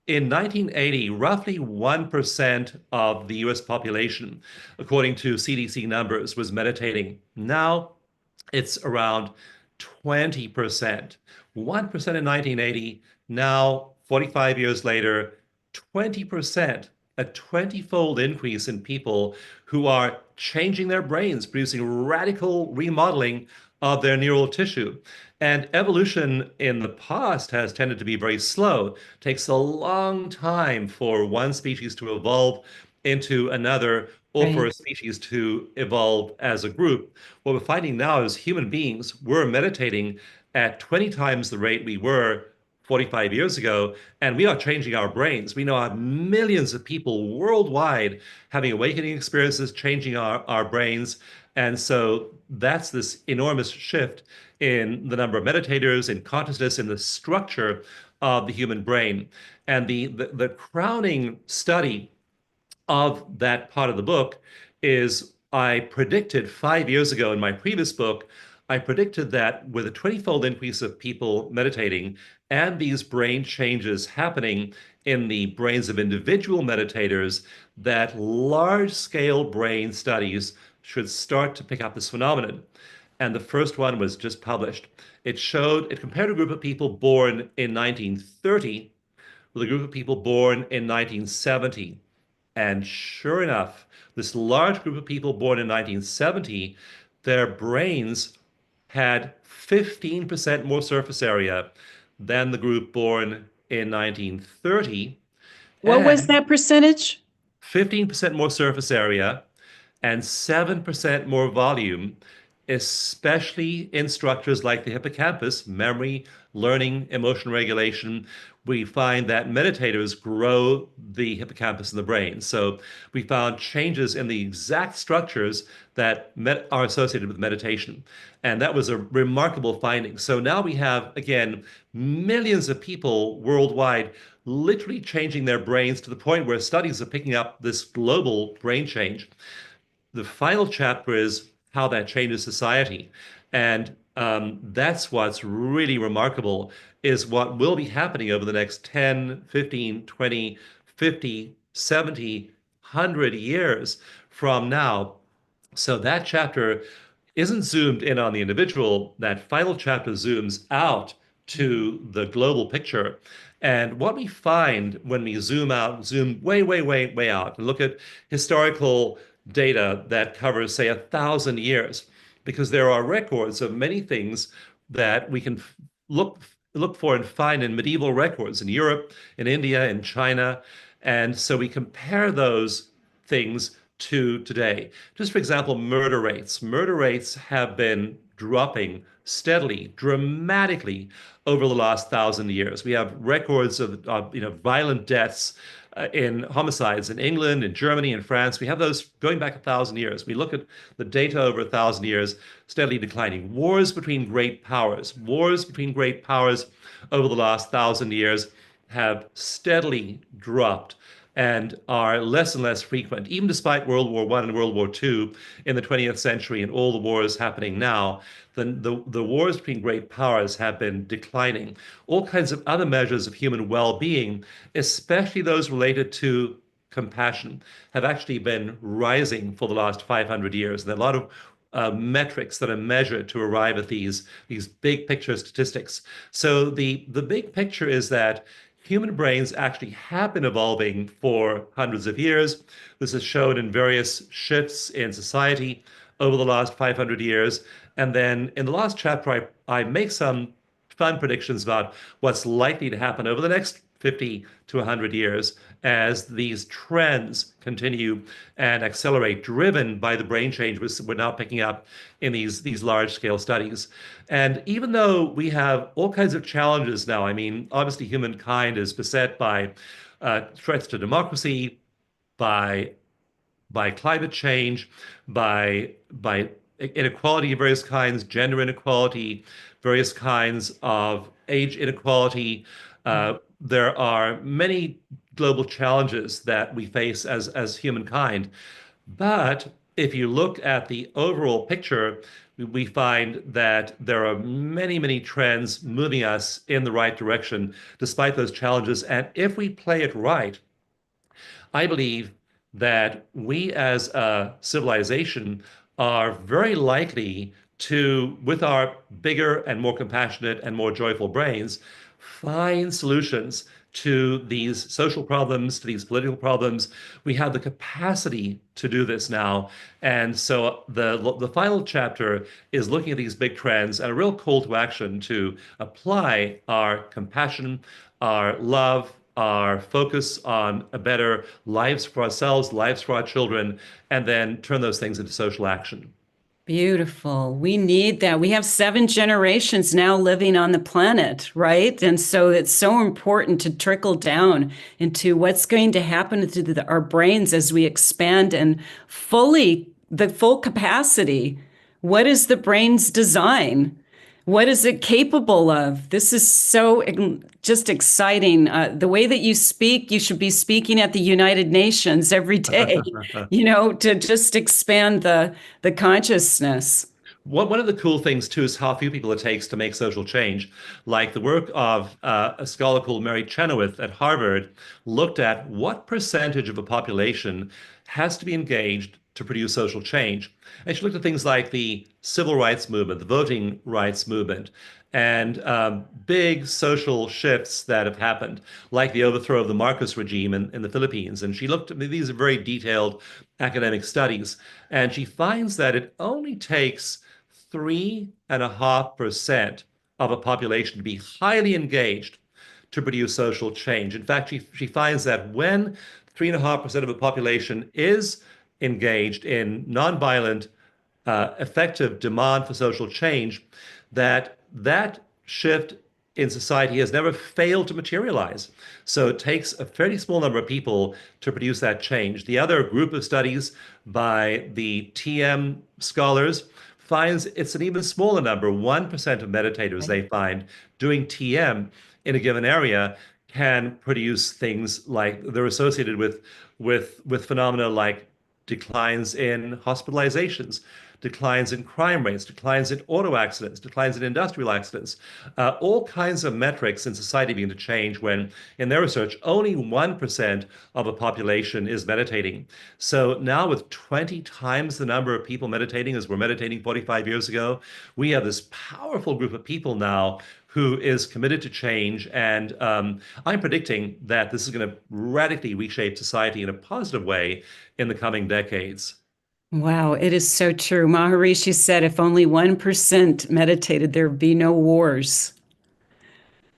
in 1980, roughly 1% of the US population, according to CDC numbers, was meditating. Now it's around 20%. 1% in 1980, now 45 years later, 20%, a 20-fold increase in people who are changing their brains, producing radical remodeling of their neural tissue. And evolution in the past has tended to be very slow. It takes a long time for one species to evolve into another or for Right. a species to evolve as a group. What we're finding now is human beings, we're meditating at 20 times the rate we were 45 years ago, and we are changing our brains. We now have millions of people worldwide having awakening experiences, changing our brains. And so that's this enormous shift in the number of meditators, in consciousness, in the structure of the human brain. And the crowning study of that part of the book is I predicted 5 years ago in my previous book, I predicted that with a 20-fold increase of people meditating and these brain changes happening in the brains of individual meditators, that large-scale brain studies should start to pick up this phenomenon. And the first one was just published. It compared a group of people born in 1930 with a group of people born in 1970. And sure enough, this large group of people born in 1970, their brains had 15% more surface area than the group born in 1930, What was and that percentage? 15% more surface area and 7% more volume. especially in structures like the hippocampus, memory, learning, emotion regulation. We find that meditators grow the hippocampus in the brain. So we found changes in the exact structures that are associated with meditation. And that was a remarkable finding. So now we have, again, millions of people worldwide literally changing their brains to the point where studies are picking up this global brain change. The final chapter is how that changes society. And that's what's really remarkable is what will be happening over the next 10, 15, 20, 50, 70, 100 years from now. So that chapter isn't zoomed in on the individual. That final chapter zooms out to the global picture. And what we find when we zoom out, zoom way, way, way, way out, and look at historical data that covers, say, 1,000 years, because there are records of many things that we can look for and find in medieval records in Europe, in India, in China. And so we compare those things to today. Just for example, murder rates. Murder rates have been dropping steadily, dramatically over the last 1,000 years. We have records of violent deaths in homicides in England, in Germany, in France. We have those going back 1,000 years. We look at the data over 1,000 years, steadily declining. Wars between great powers over the last 1,000 years have steadily dropped and are less and less frequent, even despite World War I and World War II in the 20th century and all the wars happening now. The wars between great powers have been declining. All kinds of other measures of human well-being, especially those related to compassion, have actually been rising for the last 500 years. And there are a lot of metrics that are measured to arrive at these big picture statistics. So the big picture is that human brains actually have been evolving for hundreds of years. This is shown in various shifts in society over the last 500 years. And then in the last chapter, I make some fun predictions about what's likely to happen over the next 50 to 100 years as these trends continue and accelerate, driven by the brain change we're now picking up in these large scale studies. And even though we have all kinds of challenges now, I mean, obviously humankind is beset by threats to democracy, by climate change, by inequality of various kinds, gender inequality, various kinds of age inequality. There are many global challenges that we face as humankind. But if you look at the overall picture, we find that there are many, many trends moving us in the right direction despite those challenges. And if we play it right, I believe that we as a civilization are very likely to, with our bigger and more compassionate and more joyful brains, find solutions to these social problems, to these political problems. We have the capacity to do this now. And so the final chapter is looking at these big trends and a real call to action to apply our compassion, our love, our focus on a better lives for ourselves, lives for our children, and then turn those things into social action. Beautiful. We need that. We have 7 generations now living on the planet, right? And so it's so important to trickle down into what's going to happen to our brains as we expand and the full capacity. What is the brain's design? What is it capable of? This is so just exciting. The way that you speak, you should be speaking at the United Nations every day, to just expand the consciousness. One of the cool things too is how few people it takes to make social change. Like the work of a scholar called Mary Chenoweth at Harvard looked at what percentage of a population has to be engaged to produce social change. And she looked at things like the civil rights movement, the voting rights movement, and big social shifts that have happened, like the overthrow of the Marcos regime in the Philippines. And she looked at these are very detailed academic studies, and she finds that it only takes 3.5% of a population to be highly engaged to produce social change. In fact, she finds that when 3.5% of a population is engaged in nonviolent effective demand for social change, that shift in society has never failed to materialize. So it takes a fairly small number of people to produce that change. The other group of studies by the TM scholars finds it's an even smaller number. 1% of meditators Right. they find doing TM in a given area can produce things like they're associated with phenomena like declines in hospitalizations, declines in crime rates, declines in auto accidents, declines in industrial accidents, all kinds of metrics in society begin to change when, in their research, only 1% of a population is meditating. So now, with 20 times the number of people meditating as were meditating 45 years ago, we have this powerful group of people now who is committed to change. And I'm predicting that this is going to radically reshape society in a positive way in the coming decades. Wow, it is so true. Maharishi said if only 1% meditated, there would be no wars.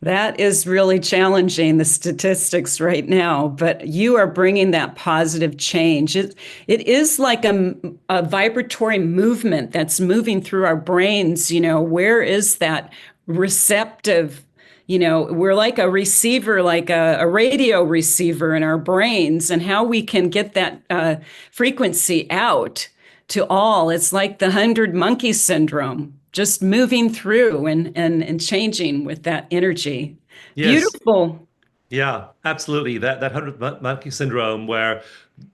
That is really challenging, the statistics right now, but you are bringing that positive change. It is like a vibratory movement that's moving through our brains. Where is that receptive? We're like a receiver, like a radio receiver in our brains, and how we can get that frequency out to all. It's like the 100 monkey syndrome, just moving through and changing with that energy. Yes, Beautiful. yeah, absolutely. That hundred monkey syndrome, where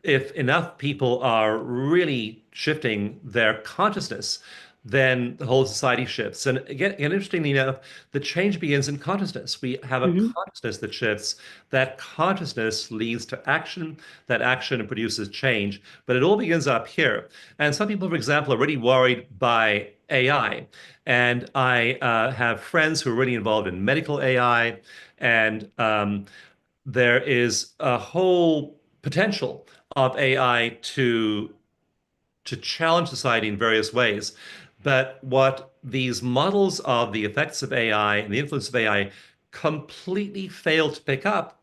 if enough people are really shifting their consciousness, then the whole society shifts. And again, interestingly enough, the change begins in consciousness. We have a Mhm. consciousness that shifts. That consciousness leads to action. That action produces change. But it all begins up here. And some people, for example, are really worried by AI. And I have friends who are really involved in medical AI. And there is a whole potential of AI to challenge society in various ways. But what these models of the effects of AI and the influence of AI completely fail to pick up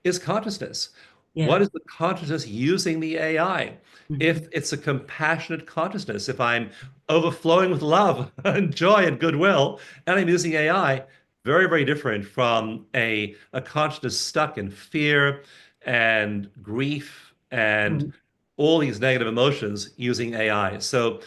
is consciousness. Yeah. What is the consciousness using the AI? Mhm. If it's a compassionate consciousness, if I'm overflowing with love and joy and goodwill, and I'm using AI, very, very different from a consciousness stuck in fear and grief and Mhm. all these negative emotions using AI. So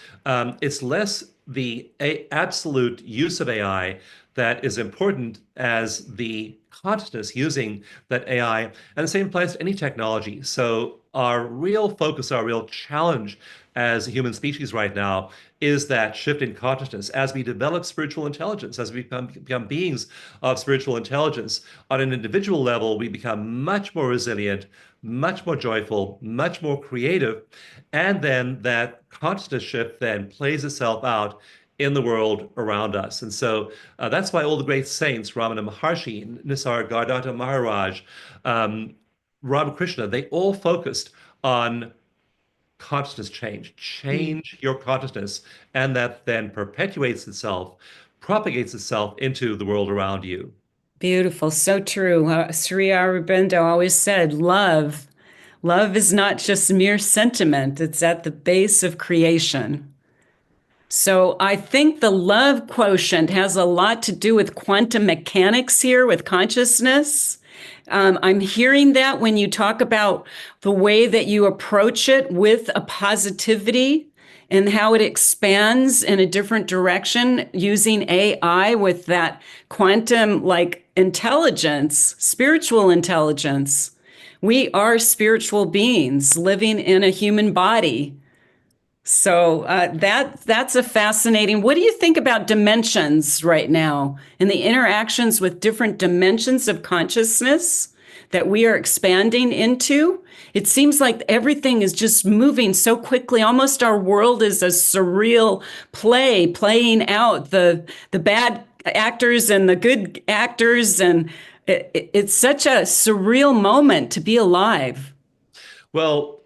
it's less the absolute use of AI that is important as the consciousness using that AI. And the same applies to any technology. So our real focus, our real challenge as a human species right now is that shift in consciousness as we develop spiritual intelligence, as we become beings of spiritual intelligence. On an individual level, we become much more resilient, much more joyful, much more creative. And then that consciousness shift then plays itself out in the world around us. And so that's why all the great saints, Ramana Maharshi, Nisargadatta Maharaj, um, Ramakrishna, they all focused on consciousness change. Mm. Change your consciousness, and that then perpetuates itself, propagates itself into the world around you. Beautiful. So true. Sri Aurobindo always said, love. Love is not just mere sentiment, it's at the base of creation. So I think the love quotient has a lot to do with quantum mechanics here with consciousness. I'm hearing that when you talk about the way that you approach it with a positivity and how it expands in a different direction using AI with that quantum like intelligence, spiritual intelligence. We are spiritual beings living in a human body. So that's a fascinating. What do you think about dimensions right now and the interactions with different dimensions of consciousness that we are expanding into? It seems like everything is just moving so quickly. Almost our world is a surreal play, playing out the bad actors and the good actors, and it's such a surreal moment to be alive. Well,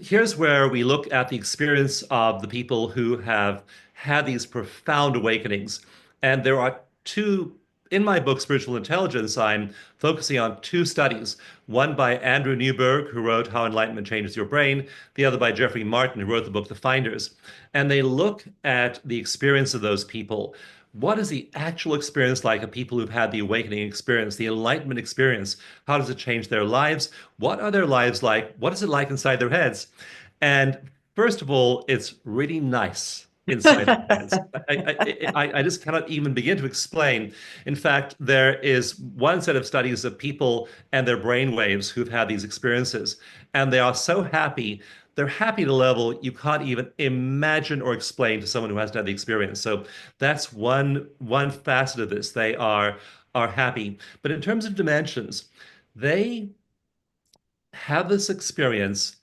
here's where we look at the experience of the people who have had these profound awakenings. And there are two in my book, Spiritual Intelligence, I'm focusing on two studies. One by Andrew Newberg, who wrote How Enlightenment Changes Your Brain, the other by Jeffrey Martin, who wrote the book The Finders. And they look at the experience of those people. What is the actual experience like of people who've had the awakening experience, the enlightenment experience? How does it change their lives? What are their lives like? What is it like inside their heads? And first of all, it's really nice inside their heads. I just cannot even begin to explain. In fact, there is one set of studies of people and their brain waves who've had these experiences, and they are so happy. They're happy to a level you can't even imagine or explain to someone who hasn't had the experience. So that's one facet of this. They are happy. But in terms of dimensions, they have this experience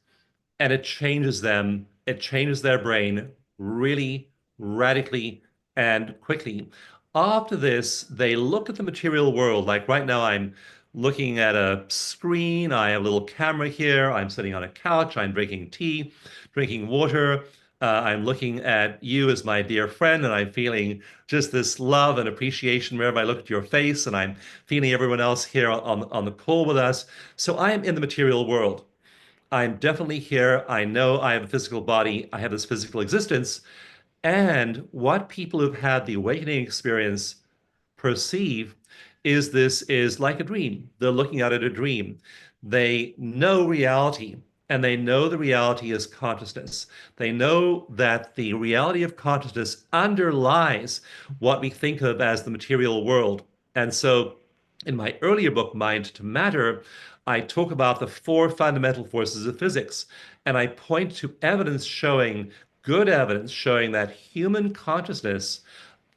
and it changes them. It changes their brain really radically and quickly. After this, they look at the material world. Like right now, I'm looking at a screen. I have a little camera here. I'm sitting on a couch. I'm drinking tea, drinking water. I'm looking at you as my dear friend, and I'm feeling just this love and appreciation wherever I look at your face, and I'm feeling everyone else here on the call with us. So I am in the material world. I'm definitely here. I know I have a physical body. I have this physical existence. And what people who've had the awakening experience perceive is this is like a dream. They're looking at it a dream. They know reality, and they know the reality is consciousness. They know that the reality of consciousness underlies what we think of as the material world. And so in my earlier book, Mind to Matter, I talk about the four fundamental forces of physics, and I point to evidence showing, good evidence showing that human consciousness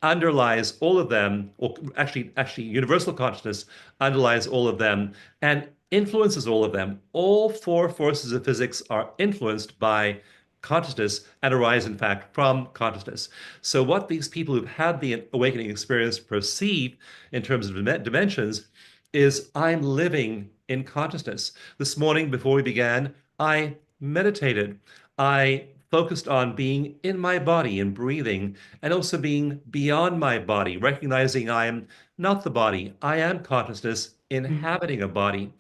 underlies all of them, or actually universal consciousness underlies all of them and influences all of them. All four forces of physics are influenced by consciousness and arise, in fact, from consciousness. So what these people who've had the awakening experience perceive in terms of dimensions is I'm living in consciousness. This morning, before we began, I meditated. I focused on being in my body and breathing, and also being beyond my body, recognizing I am not the body. I am consciousness inhabiting a body.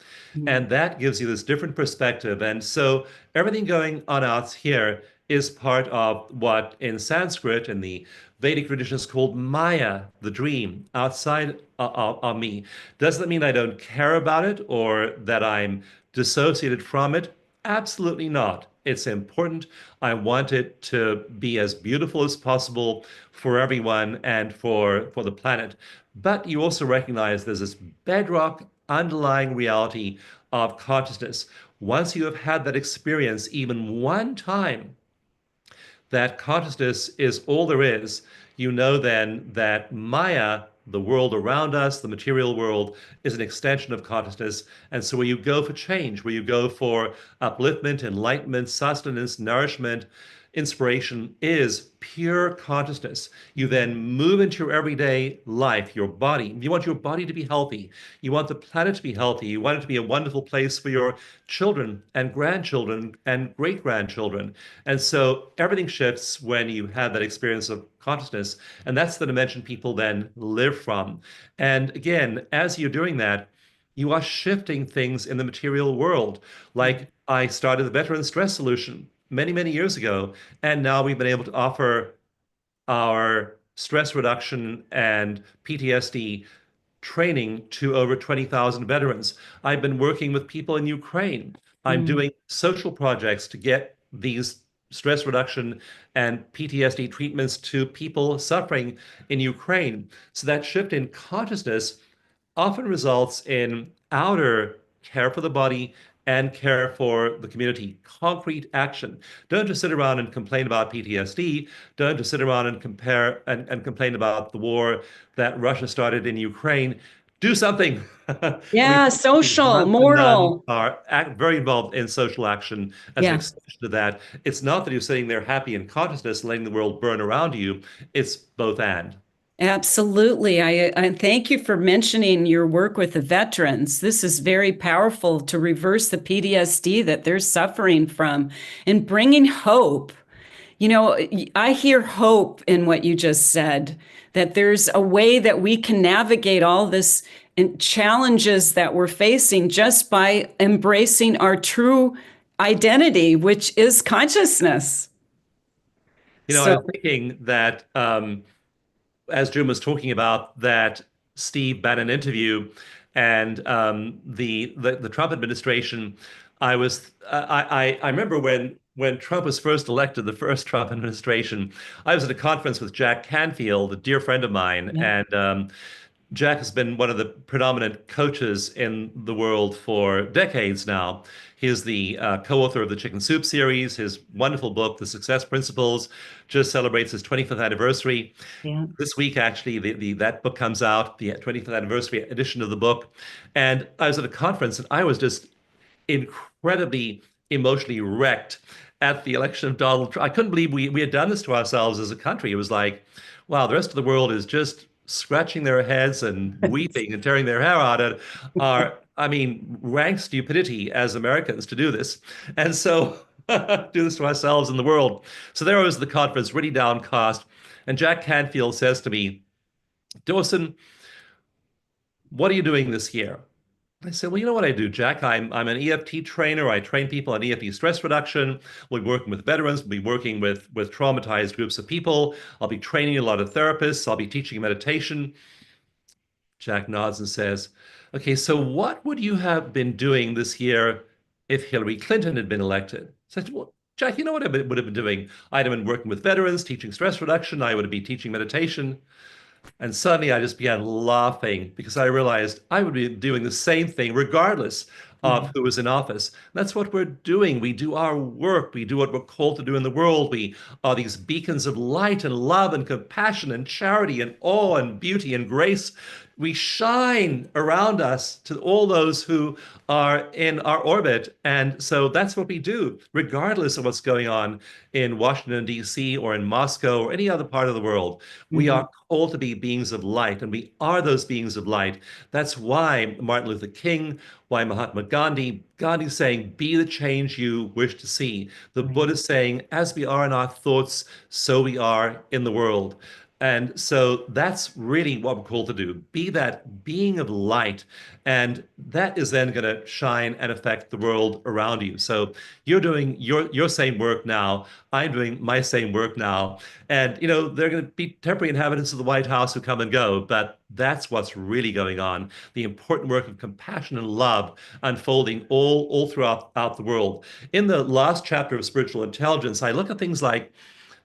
And that gives you this different perspective. And so everything going on out here is part of what in Sanskrit and the Vedic tradition is called Maya, the dream, outside of me. Does that mean I don't care about it or that I'm dissociated from it? Absolutely not. It's important. I want it to be as beautiful as possible for everyone and for the planet. But you also recognize there's this bedrock underlying reality of consciousness. Once you have had that experience even one time, that consciousness is all there is, you know then that Maya, the world around us, the material world, is an extension of consciousness. And so where you go for change, where you go for upliftment, enlightenment, sustenance, nourishment, inspiration is pure consciousness. You then move into your everyday life, your body. You want your body to be healthy. You want the planet to be healthy. You want it to be a wonderful place for your children and grandchildren and great grandchildren. And so everything shifts when you have that experience of consciousness. And that's the dimension people then live from. And again, as you're doing that, you are shifting things in the material world. Like I started the veteran stress solution many, many years ago, and now we've been able to offer our stress reduction and PTSD training to over 20,000 veterans. I've been working with people in Ukraine. I'm doing social projects to get these stress reduction and PTSD treatments to people suffering in Ukraine. So that shift in consciousness often results in outer care for the body and care for the community, concrete action. Don't just sit around and complain about PTSD. Don't just sit around and compare and complain about the war that Russia started in Ukraine. Do something. Yeah, social, Monks and nuns moral. are very involved in social action as an Yeah, extension to that. It's not that you're sitting there happy in consciousness, letting the world burn around you. It's both and. absolutely. I thank you for mentioning your work with the veterans. This is very powerful to reverse the PTSD that they're suffering from and bringing hope. I hear hope in what you just said, that there's a way that we can navigate all this and challenges that we're facing just by embracing our true identity, which is consciousness. I So, was thinking that as Jim was talking about that Steve Bannon interview and the Trump administration, I remember when Trump was first elected, the first Trump administration, I was at a conference with Jack Canfield, a dear friend of mine, yeah, and Jack has been one of the predominant coaches in the world for decades now. He's the co-author of the Chicken Soup series. His wonderful book, The Success Principles, just celebrates his 25th anniversary. yeah. This week, actually, that book comes out, the 25th anniversary edition of the book. And I was at a conference and I was just incredibly emotionally wrecked at the election of Donald Trump. I couldn't believe we had done this to ourselves as a country. It was like, wow, the rest of the world is just scratching their heads and weeping and tearing their hair out at our, I mean, rank stupidity as Americans to do this. And so do this to ourselves and the world. So there was the conference, really downcast. And Jack Canfield says to me, Dawson, what are you doing this year? I said, well, you know what I do, Jack? I'm an EFT trainer. I train people on EFT stress reduction. We'll be working with veterans. We'll be working with traumatized groups of people. I'll be training a lot of therapists. I'll be teaching meditation. Jack nods and says, okay, so what would you have been doing this year if Hillary Clinton had been elected? So I said, well, Jack, you know what would have been doing? I'd have been working with veterans, teaching stress reduction. I would have been teaching meditation. And suddenly I just began laughing because I realized I would be doing the same thing regardless of who was in office. That's what we're doing. We do our work. We do what we're called to do in the world. We are these beacons of light and love and compassion and charity and awe and beauty and grace. We shine around us to all those who are in our orbit. And so that's what we do, regardless of what's going on in Washington, D.C., or in Moscow, or any other part of the world. We Mhm. are called to be beings of light, and we are those beings of light. That's why Martin Luther King, why Mahatma Gandhi saying, be the change you wish to see. The Right. Buddha saying, as we are in our thoughts, so we are in the world. And so that's really what we're called to do. Be that being of light. And that is then going to shine and affect the world around you. So you're doing your same work now. I'm doing my same work now. And there are going to be temporary inhabitants of the White House who come and go, but that's what's really going on. The important work of compassion and love unfolding all throughout the world. In the last chapter of Spiritual Intelligence, I look at things like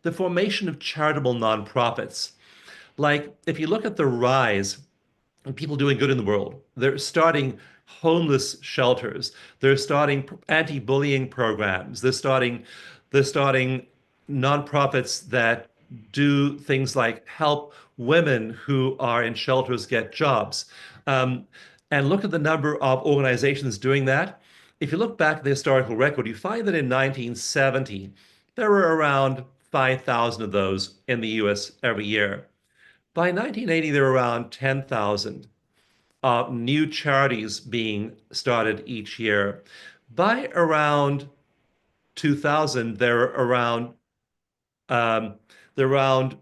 the formation of charitable nonprofits. Like, if you look at the rise of people doing good in the world, they're starting homeless shelters, they're starting anti-bullying programs, they're starting nonprofits that do things like help women who are in shelters get jobs. Um, and look at the number of organizations doing that. If you look back at the historical record, you find that in 1970, there were around 5,000 of those in the US every year. By 1980, there were around 10,000 new charities being started each year. By around 2000, um, there were around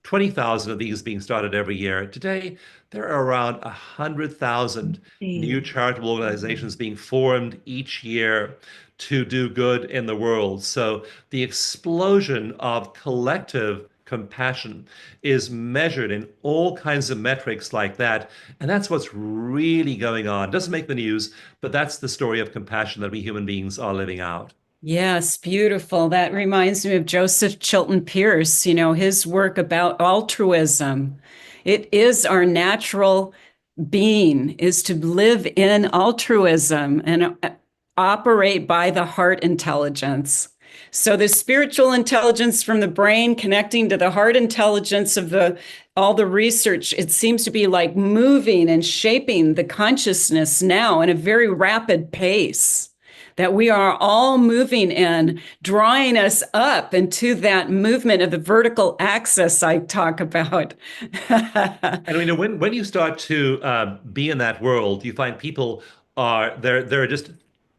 20,000 of these being started every year. Today, there are around 100,000 new Hey. charitable organizations being formed each year to do good in the world. So the explosion of collective compassion is measured in all kinds of metrics like that. And that's what's really going on. Doesn't make the news, but that's the story of compassion that we human beings are living out. Yes, beautiful. That reminds me of Joseph Chilton Pierce, his work about altruism. It is our natural being is to live in altruism and operate by the heart intelligence. So the spiritual intelligence from the brain connecting to the heart intelligence of the all the research, it seems to be like moving and shaping the consciousness now in a very rapid pace that we are all moving in, drawing us up into that movement of the vertical axis I talk about. And when you start to be in that world, you find people are there. There are just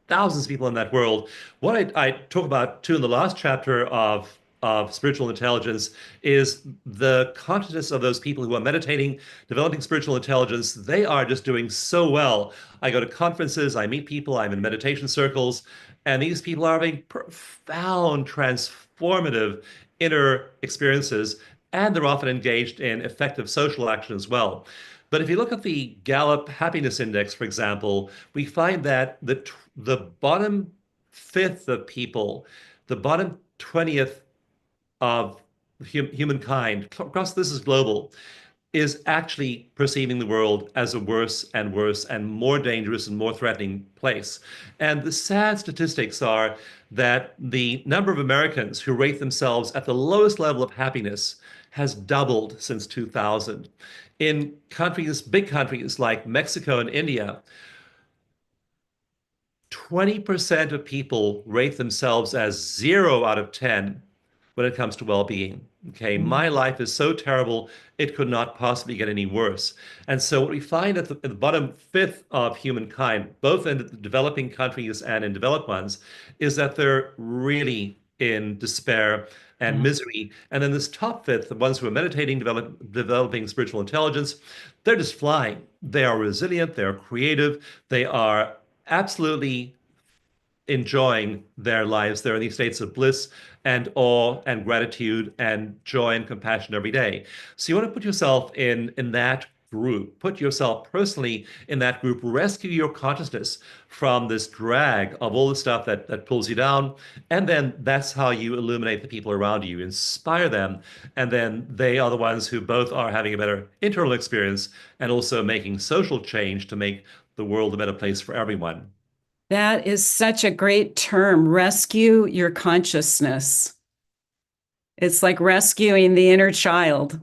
thousands of people in that world. What I talk about too in the last chapter of of spiritual intelligence is the consciousness of those people who are meditating, developing spiritual intelligence. They are just doing so well. I go to conferences, I meet people, I'm in meditation circles, and these people are having profound, transformative inner experiences, and they're often engaged in effective social action as well. But if you look at the Gallup Happiness Index, for example, we find that the bottom fifth of people, the bottom 20th of humankind, across this is global, is actually perceiving the world as a worse and worse and more dangerous and more threatening place. And the sad statistics are that the number of Americans who rate themselves at the lowest level of happiness has doubled since 2000. In countries, big countries like Mexico and India, 20% of people rate themselves as 0 out of 10 when it comes to well-being. Okay, my life is so terrible, it could not possibly get any worse. And so what we find at the bottom fifth of humankind, both in the developing countries and in developed ones, is that they're really in despair and Yeah. misery. And then this top fifth, the ones who are meditating, developing spiritual intelligence, they're just flying. They are resilient, they're creative, they are absolutely enjoying their lives. They're in these states of bliss and awe and gratitude and joy and compassion every day. So you want to put yourself in that group, put yourself personally in that group, rescue your consciousness from this drag of all the stuff that pulls you down. And then that's how you illuminate the people around you, inspire them. And then they are the ones who both are having a better internal experience and also making social change to make the world a better place for everyone. That is such a great term, rescue your consciousness. It's like rescuing the inner child,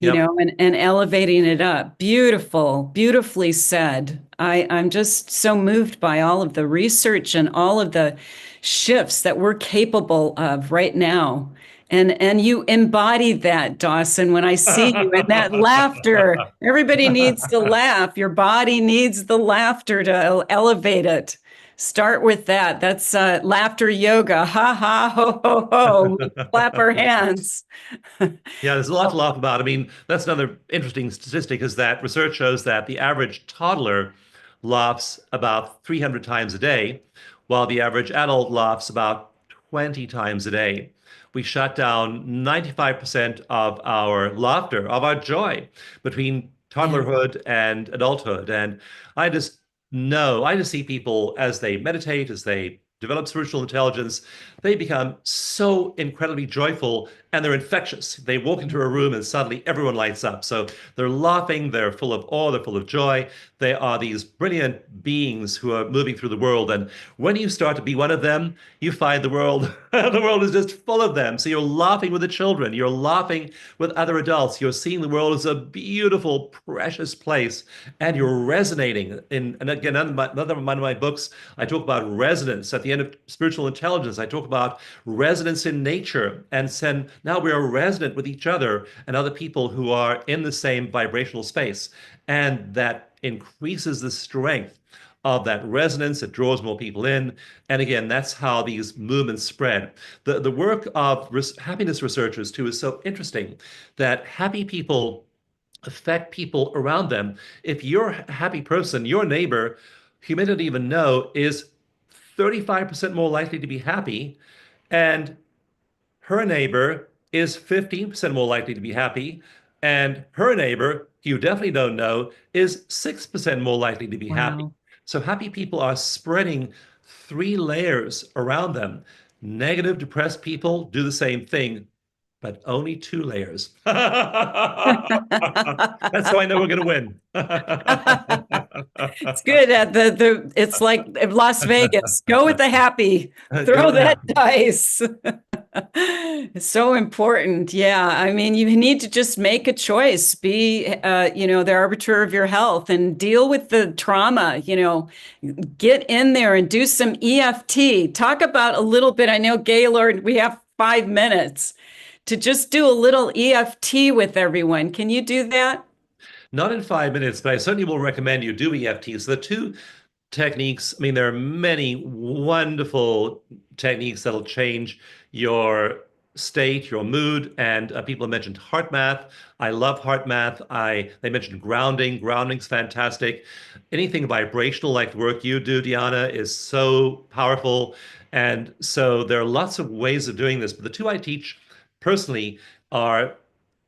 Yep. and elevating it up. Beautiful, beautifully said. I'm just so moved by all of the research and all of the shifts that we're capable of right now. And you embody that, Dawson, when I see you and that laughter. Everybody needs to laugh. Your body needs the laughter to elevate it. Start with that. That's laughter yoga. Ha ha ho ho ho. Let's clap our hands. Yeah, there's a lot to laugh about. I mean, that's another interesting statistic is that research shows that the average toddler laughs about 300 times a day, while the average adult laughs about 20 times a day. We shut down 95% of our laughter, of our joy between Yeah. toddlerhood and adulthood. And I just I just see people as they meditate, as they develop spiritual intelligence, they become so incredibly joyful and they're infectious. They walk into a room and suddenly everyone lights up. So they're laughing, they're full of awe, they're full of joy. They are these brilliant beings who are moving through the world. And when you start to be one of them, you find the world, the world is just full of them. So you're laughing with the children, you're laughing with other adults, you're seeing the world as a beautiful, precious place, and you're resonating. And again, another one of my books, I talk about resonance. At the end of spiritual intelligence, I talk about resonance in nature and send now we are resonant with each other and other people who are in the same vibrational space. And that increases the strength of that resonance. It draws more people in. And again, that's how these movements spread. The work of happiness researchers, too, is so interesting that happy people affect people around them. If you're a happy person, your neighbor, who may not even know, is 35% more likely to be happy. And her neighbor is 15% more likely to be happy, and her neighbor, you definitely don't know, is 6% more likely to be happy. Wow. So happy people are spreading 3 layers around them. Negative, depressed people do the same thing, but only 2 layers. That's how I know we're going to win. It's good at the it's like Las Vegas. Go with the happy. Go Throw with that that. dice. It's so important. Yeah. I mean, you need to just make a choice. Be the arbiter of your health and deal with the trauma, get in there and do some EFT. Talk about a little bit. I know, Gaylord, we have 5 minutes to just do a little EFT with everyone. Can you do that? Not in 5 minutes, but I certainly will recommend you do EFT. So the two techniques, I mean, there are many wonderful techniques that'll change your state, your mood, and people have mentioned heart math. I love heart math. They mentioned grounding. Grounding's fantastic. Anything vibrational like the work you do, Diana, is so powerful. And so there are lots of ways of doing this, but the two I teach personally are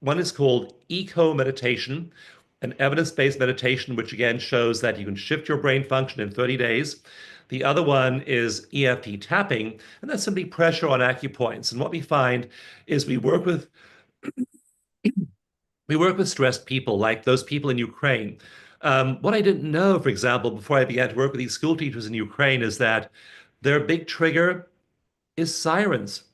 one is called eco meditation, an evidence-based meditation, which again shows that you can shift your brain function in 30 days. The other one is EFT tapping, and that's simply pressure on acupoints. And what we find is we work with stressed people, like those people in Ukraine. What I didn't know, for example, before I began to work with these school teachers in Ukraine, is that their big trigger is sirens.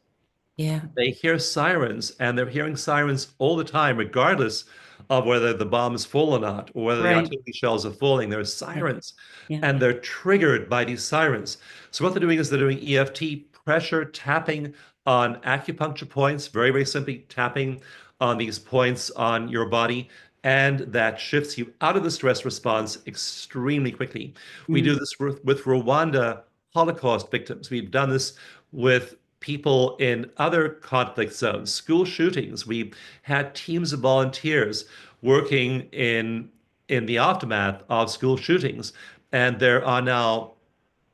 Yeah. They hear sirens, and they're hearing sirens all the time, regardless of whether the bombs fall or not, or whether the Right. artillery shells are falling. There are Yeah. sirens, Yeah. and they're triggered by these sirens. So what they're doing is they're doing EFT pressure tapping on acupuncture points, very, very simply tapping on these points on your body. And that shifts you out of the stress response extremely quickly. We do Mm. this with Rwanda Holocaust victims. We've done this with people in other conflict zones, school shootings. We had teams of volunteers working in the aftermath of school shootings, and there are now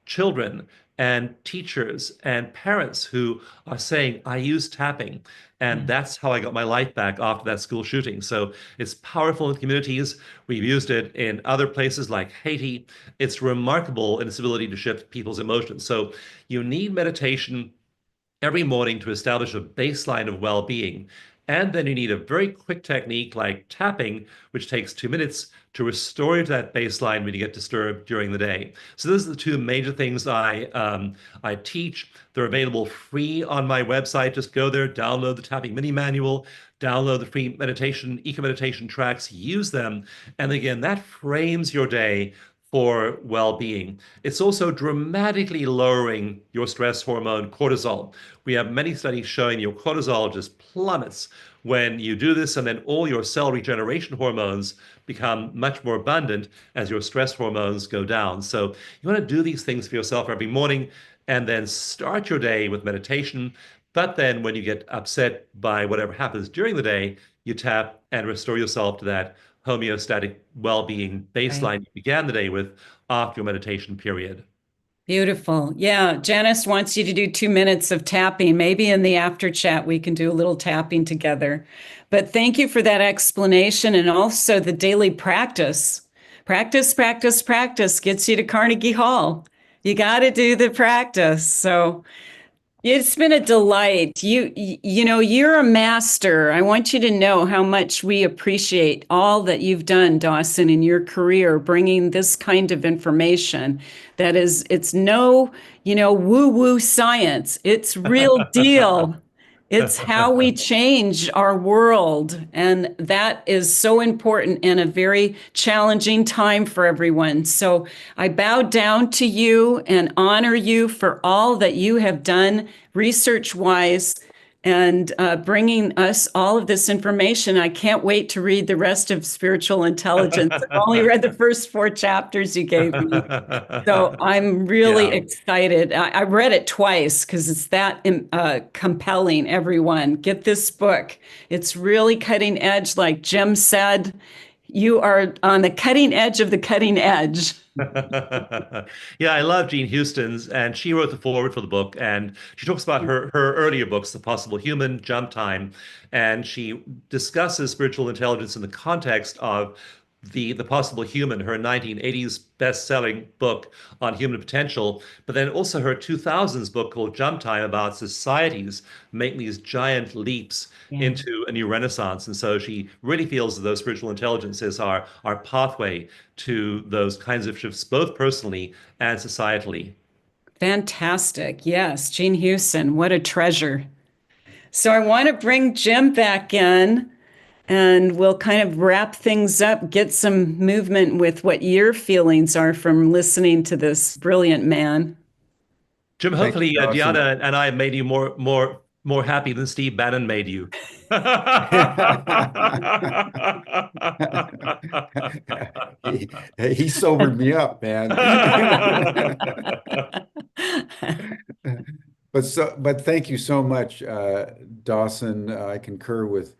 children and teachers and parents who are saying, I use tapping, and Yeah. that's how I got my life back after that school shooting. So it's powerful in communities. We've used it in other places like Haiti. It's remarkable in its ability to shift people's emotions. So you need meditation every morning to establish a baseline of well-being. And then you need a very quick technique like tapping, which takes 2 minutes to restore you to that baseline when you get disturbed during the day. So those are the two major things I teach. They're available free on my website. Just go there, download the tapping mini manual, download the free meditation, eco meditation tracks, use them. And again, that frames your day for well-being. It's also dramatically lowering your stress hormone cortisol. We have many studies showing your cortisol just plummets when you do this, and then all your cell regeneration hormones become much more abundant as your stress hormones go down. So you want to do these things for yourself every morning and then start your day with meditation. But then when you get upset by whatever happens during the day, you tap and restore yourself to that homeostatic well-being Right. baseline you began the day with after your meditation period. Beautiful. Yeah. Janice wants you to do 2 minutes of tapping. Maybe in the after chat, we can do a little tapping together. But thank you for that explanation and also the daily practice. Practice, practice, practice gets you to Carnegie Hall. You got to do the practice. So it's been a delight. You're a master. I want you to know how much we appreciate all that you've done, Dawson, in your career, bringing this kind of information. It's no, woo-woo science. It's real deal. It's how we change our world. And that is so important in a very challenging time for everyone. So I bow down to you and honor you for all that you have done research wise and bringing us all of this information. I can't wait to read the rest of Spiritual Intelligence. I've only read the first 4 chapters you gave me. So I'm really Yeah. excited. I read it twice because it's that compelling. Everyone, get this book. It's really cutting edge. Like Jim said, you are on the cutting edge of the cutting edge. Yeah, I love Jean Houston's, and she wrote the foreword for the book, and she talks about her earlier books, The Possible Human, Jump Time, and she discusses spiritual intelligence in the context of the Possible Human, her 1980s best-selling book on human potential, but then also her 2000s book called Jump Time about societies making these giant leaps Yeah. into a new renaissance. And so she really feels that those spiritual intelligences are our pathway to those kinds of shifts, both personally and societally. Fantastic. Yes, Jean Houston, what a treasure. So I want to bring Jim back in and we'll kind of wrap things up, get some movement with what your feelings are from listening to this brilliant man. Jim, Thank you, hopefully Dawson. Diana and I made you more happy than Steve Bannon made you. He sobered me up, man. but thank you so much, Dawson. I concur with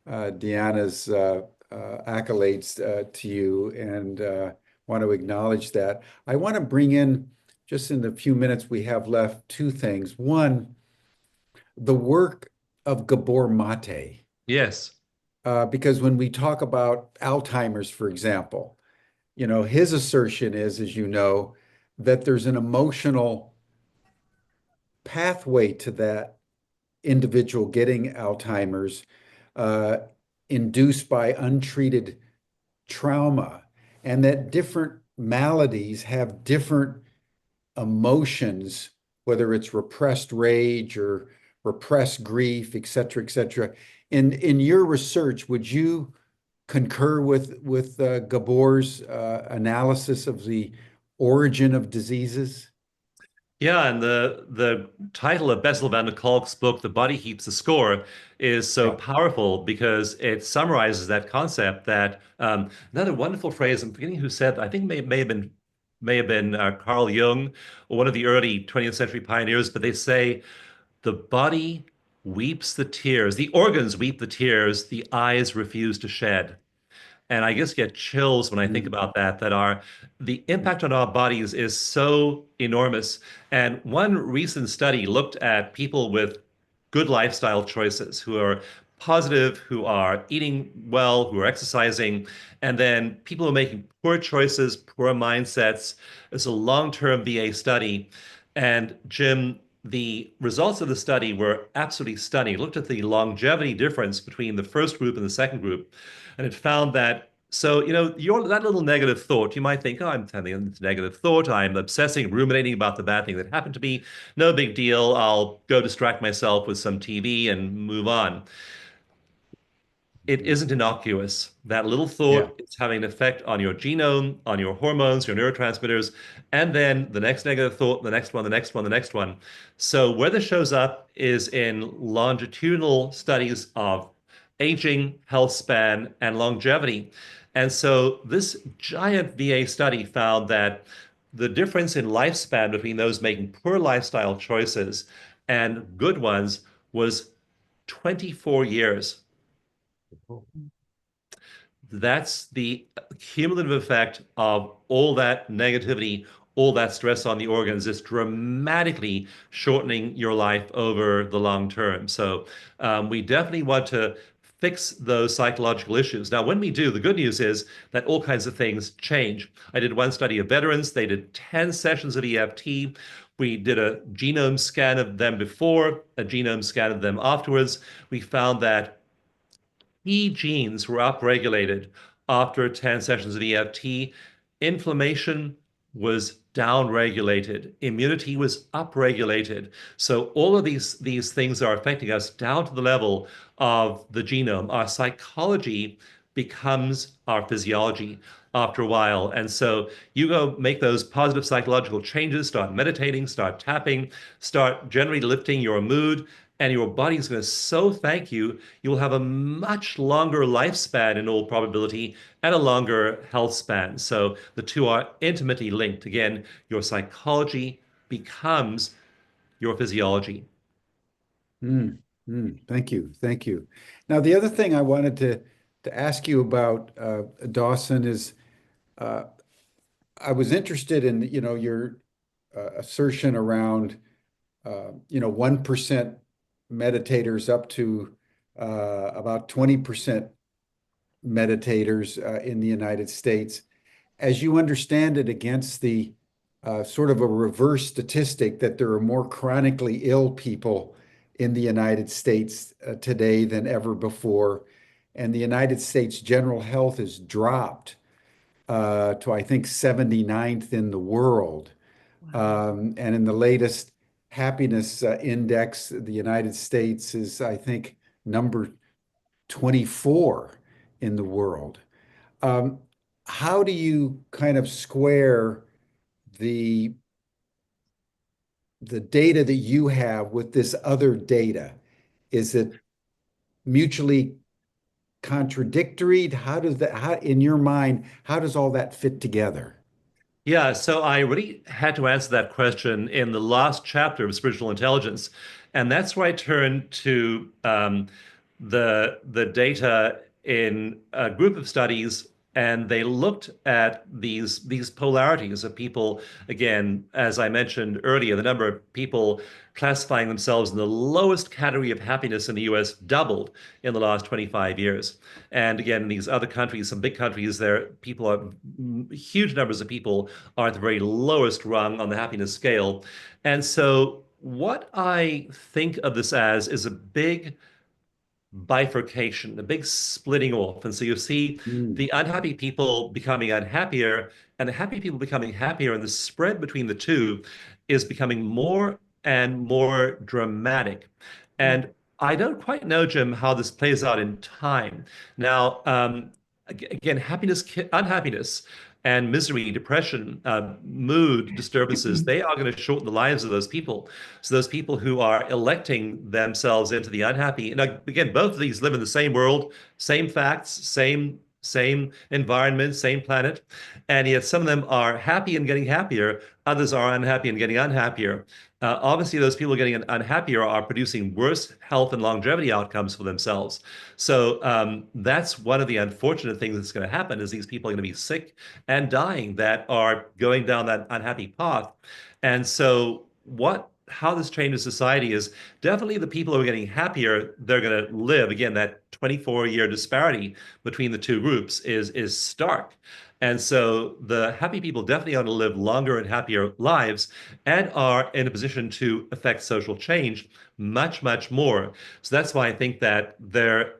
Deanna's accolades to you, and want to acknowledge that. I want to bring in, just in the few minutes we have left, two things. One, the work of Gabor Mate, Yes. because when we talk about Alzheimer's, for example, his assertion is, as you know, that there's an emotional pathway to that individual getting Alzheimer's, uh, induced by untreated trauma, and that different maladies have different emotions, whether it's repressed rage or repressed grief, et cetera, et cetera. In your research, would you concur with Gabor's analysis of the origin of diseases? Yeah, and the title of Bessel van der Kolk's book, The Body Keeps the Score, is so Yeah. powerful because it summarizes that concept that another wonderful phrase, I'm forgetting who said, I think may have been Carl Jung or one of the early 20th century pioneers, but they say the body weeps the tears, the organs weep the tears, the eyes refuse to shed. And I just get chills when I think Mm, about that, that the impact on our bodies is so enormous. And one recent study looked at people with good lifestyle choices who are positive, who are eating well, who are exercising, and then people who are making poor choices, poor mindsets. It's a long-term VA study. And Jim, the results of the study were absolutely stunning. It looked at the longevity difference between the first group and the second group. And it found that, so, that little negative thought, you might think, oh, I'm having this negative thought. I'm obsessing, ruminating about the bad thing that happened to me. No big deal. I'll go distract myself with some TV and move on. It mm. isn't innocuous. That little Yeah. thought is having an effect on your genome, on your hormones, your neurotransmitters, and then the next negative thought, the next one, the next one, the next one. So where this shows up is in longitudinal studies of aging, health span, and longevity. And so this giant VA study found that the difference in lifespan between those making poor lifestyle choices and good ones was 24 years. That's the cumulative effect of all that negativity, all that stress on the organs is dramatically shortening your life over the long term. So we definitely want to fix those psychological issues. Now, when we do, the good news is that all kinds of things change. I did one study of veterans. They did 10 sessions of EFT. We did a genome scan of them before, a genome scan of them afterwards. We found that key genes were upregulated after 10 sessions of EFT. Inflammation was downregulated. Immunity was upregulated. So all of these things are affecting us down to the level of the genome. Our psychology becomes our physiology after a while. And so you go make those positive psychological changes, start meditating, start tapping, start generally lifting your mood, and your body is going to so thank you. You'll have a much longer lifespan in all probability and a longer health span. So the two are intimately linked. Again, your psychology becomes your physiology. Mm, thank you. Thank you. Now, the other thing I wanted to ask you about, Dawson, is uh, I was interested in, your assertion around, 1% meditators up to about 20% meditators in the United States. As you understand it, against the sort of a reverse statistic that there are more chronically ill people in the United States today than ever before. And the United States general health has dropped to, I think, 79th in the world. Wow. And in the latest happiness index, the United States is, I think, number 24 in the world. Um, how do you kind of square the the data that you have with this other data? Is it mutually contradictory? How does that, how, in your mind, how does all that fit together? Yeah, so I really had to answer that question in the last chapter of Spiritual Intelligence, and that's where I turned to the data in a group of studies, and they looked at these polarities of people. Again, as I mentioned earlier, the number of people classifying themselves in the lowest category of happiness in the U.S. doubled in the last 25 years. And again, in these other countries, some big countries, there people are huge numbers of people are at the very lowest rung on the happiness scale. And so, what I think of this as is a big bifurcation, a big splitting off. And so you see Mm. the unhappy people becoming unhappier and the happy people becoming happier. And the spread between the two is becoming more and more dramatic. And I don't quite know, Jim, how this plays out in time. Now, again, unhappiness, and misery, depression, mood disturbances, they are going to shorten the lives of those people. So those people who are electing themselves into the unhappy, and again, both of these live in the same world, same facts, same environment, same planet, and yet some of them are happy and getting happier, others are unhappy and getting unhappier. Obviously, those people getting unhappier are producing worse health and longevity outcomes for themselves. So that's one of the unfortunate things that's going to happen is these people are going to be sick and dying that are going down that unhappy path. And so how this changes society is definitely the people who are getting happier, they're going to live. Again, that 24-year disparity between the two groups is stark. And so the happy people definitely ought to live longer and happier lives and are in a position to affect social change much, much more. So that's why I think that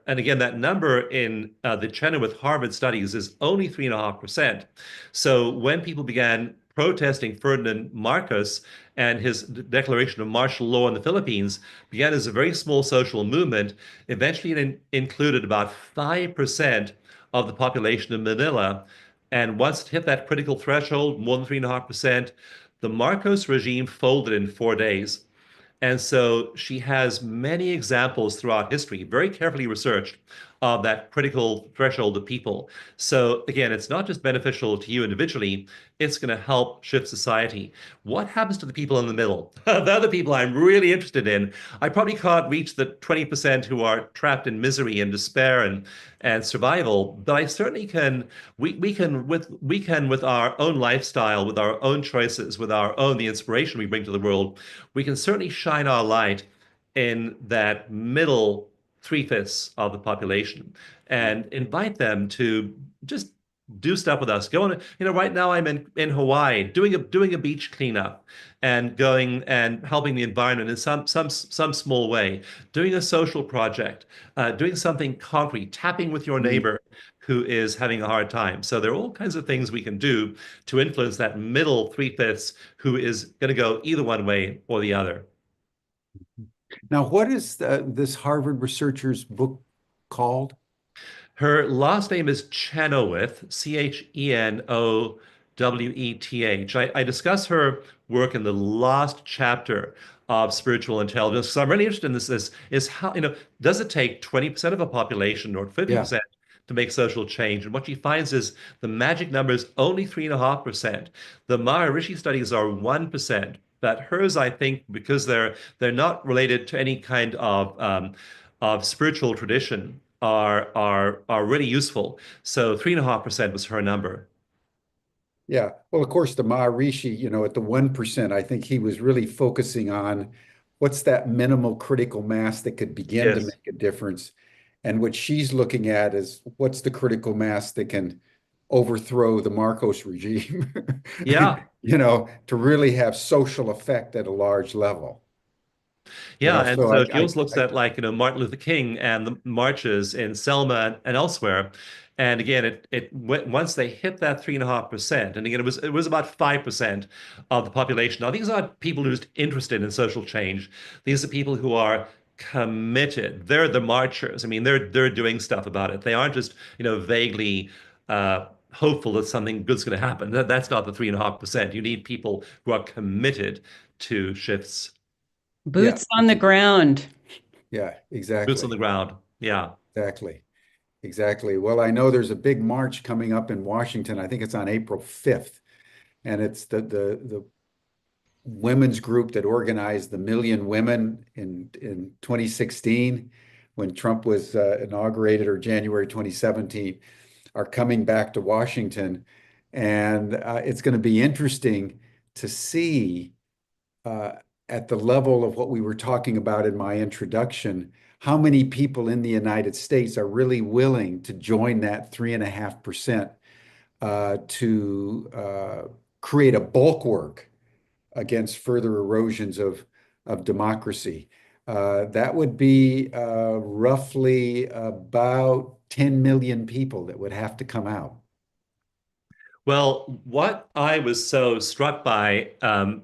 and again, that number in the Chenoweth Harvard studies is only 3.5%. So when people began protesting Ferdinand Marcos and his declaration of martial law in the Philippines began as a very small social movement. Eventually, it included about 5% of the population of Manila. And once it hit that critical threshold, more than 3.5%, the Marcos regime folded in 4 days. And so she has many examples throughout history, very carefully researched, of that critical threshold of people. So again, it's not just beneficial to you individually, it's going to help shift society. What happens to the people in the middle? The other people I'm really interested in. I probably can't reach the 20% who are trapped in misery and despair and survival, but I certainly can. We can with our own lifestyle, with our own choices, with our own the inspiration we bring to the world, we can certainly shine our light in that middle three-fifths of the population and invite them to just do stuff with us. Go on, right now I'm in Hawaii doing a beach cleanup and going and helping the environment in some small way, doing a social project, doing something concrete, tapping with your Mm. neighbor who is having a hard time. So there are all kinds of things we can do to influence that middle three-fifths who is going to go either one way or the other. Now, what is this Harvard researcher's book called? Her last name is Chenoweth, Chenoweth. I discuss her work in the last chapter of Spiritual Intelligence. So I'm really interested in this is how, does it take 20% of a population or Yeah. 50% to make social change? And what she finds is the magic number is only 3.5%. The Maharishi studies are 1%. But hers, I think, because they're not related to any kind of spiritual tradition are really useful. So 3.5% was her number. Yeah. Well, of course, the Maharishi, at the 1%, I think he was really focusing on what's that minimal critical mass that could begin to Yes. make a difference. And what she's looking at is what's the critical mass that can overthrow the Marcos regime, Yeah. to really have social effect at a large level. Yeah, and So so she also looks at Martin Luther King and the marches in Selma and elsewhere. And again, once they hit that 3.5%, and again it was about 5% of the population. Now these aren't people who are just interested in social change. These are people who are committed. They're the marchers. I mean, they're doing stuff about it. They aren't just vaguely hopeful that something good's going to happen. That's not the 3.5%. You need people who are committed to shifts. Yeah, Boots on the ground. yeah, Boots on the exactly. ground. Yeah. Exactly. Exactly. Well, I know there's a big march coming up in Washington. I think it's on April 5th. and it's the women's group that organized the Million Women in 2016 when Trump was inaugurated, or January 2017, are coming back to Washington. And it's going to be interesting to see at the level of what we were talking about in my introduction, how many people in the United States are really willing to join that 3.5% to create a bulwark against further erosions of democracy. That would be roughly about 10 million people that would have to come out. Well, what I was so struck by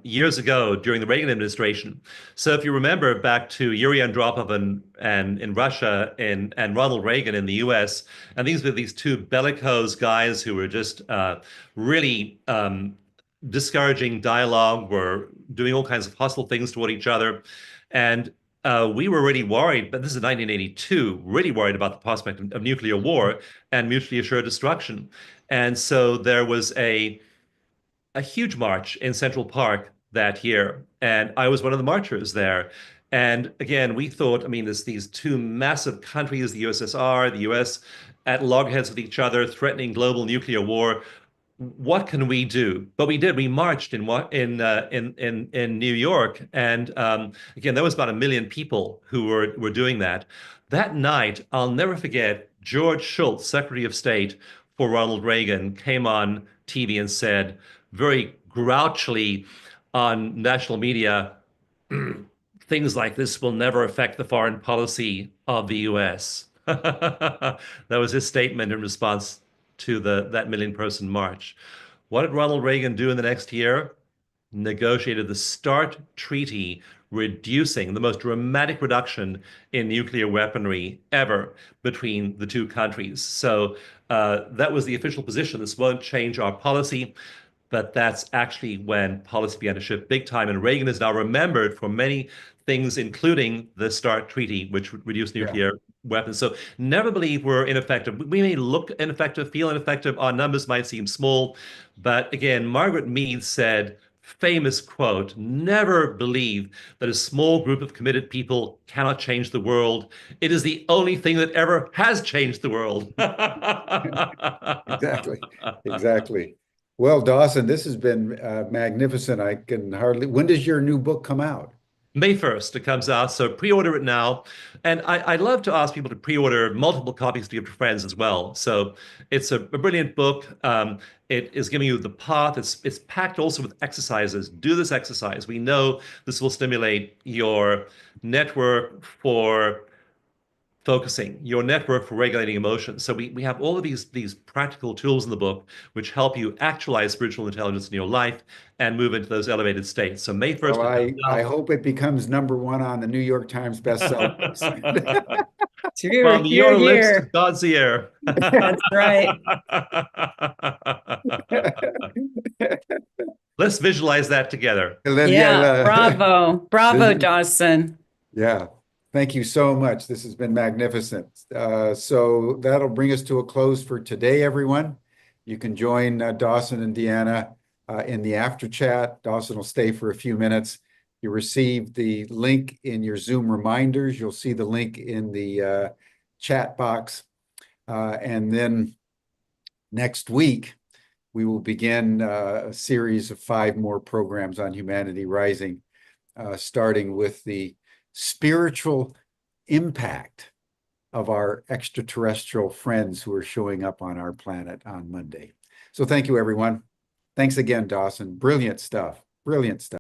years ago during the Reagan administration. So, if you remember back to Yuri Andropov and in Russia and Ronald Reagan in the U.S., and these were these two bellicose guys who were just really discouraging dialogue, were doing all kinds of hostile things toward each other, and we were really worried. But this is 1982, really worried about the prospect of nuclear war and mutually assured destruction. And so there was a huge march in Central Park that year, and I was one of the marchers there. And again, we thought, I mean, there's these two massive countries, the USSR, the US, at loggerheads with each other, threatening global nuclear war. What can we do? But we did. We marched in New York, and again, there was about 1 million people who were doing that. That night, I'll never forget. George Shultz, Secretary of State for Ronald Reagan, came on TV and said, very grouchily on national media, things like this will never affect the foreign policy of the US. That was his statement in response to that 1 million-person march. What did Ronald Reagan do in the next year? Negotiated the START Treaty, reducing the most dramatic reduction in nuclear weaponry ever between the two countries. So that was the official position. This won't change our policy. But that's actually when policy began to shift big time. And Reagan is now remembered for many things, including the START Treaty, which reduced nuclear weapons. So never believe we're ineffective. We may look ineffective, feel ineffective. Our numbers might seem small. But again, Margaret Mead said, famous quote, never believe that a small group of committed people cannot change the world. It is the only thing that ever has changed the world. Exactly. Exactly. Well, Dawson, this has been magnificent. I can hardly. When does your new book come out? May 1st, it comes out, so pre-order it now. And I'd love to ask people to pre-order multiple copies to give to friends as well. So it's a brilliant book. It is giving you the path. It's packed also with exercises. Do this exercise. We know this will stimulate your network for focusing, your network for regulating emotions. So we have all of these practical tools in the book which help you actualize spiritual intelligence in your life and move into those elevated states. So May 1st. Well, I hope it becomes #1 on the New York Times bestseller list. From Here, your lips to here. God's ear. That's right. Let's visualize that together. Yeah, bravo. Bravo, Dawson. Yeah. Thank you so much. This has been magnificent. So that'll bring us to a close for today, everyone. You can join Dawson and Deanna in the after chat. Dawson will stay for a few minutes. You received the link in your Zoom reminders. You'll see the link in the chat box. And then next week, we will begin a series of 5 more programs on Humanity Rising, starting with the spiritual impact of our extraterrestrial friends who are showing up on our planet on Monday. So thank you, everyone. Thanks again, Dawson. Brilliant stuff. Brilliant stuff.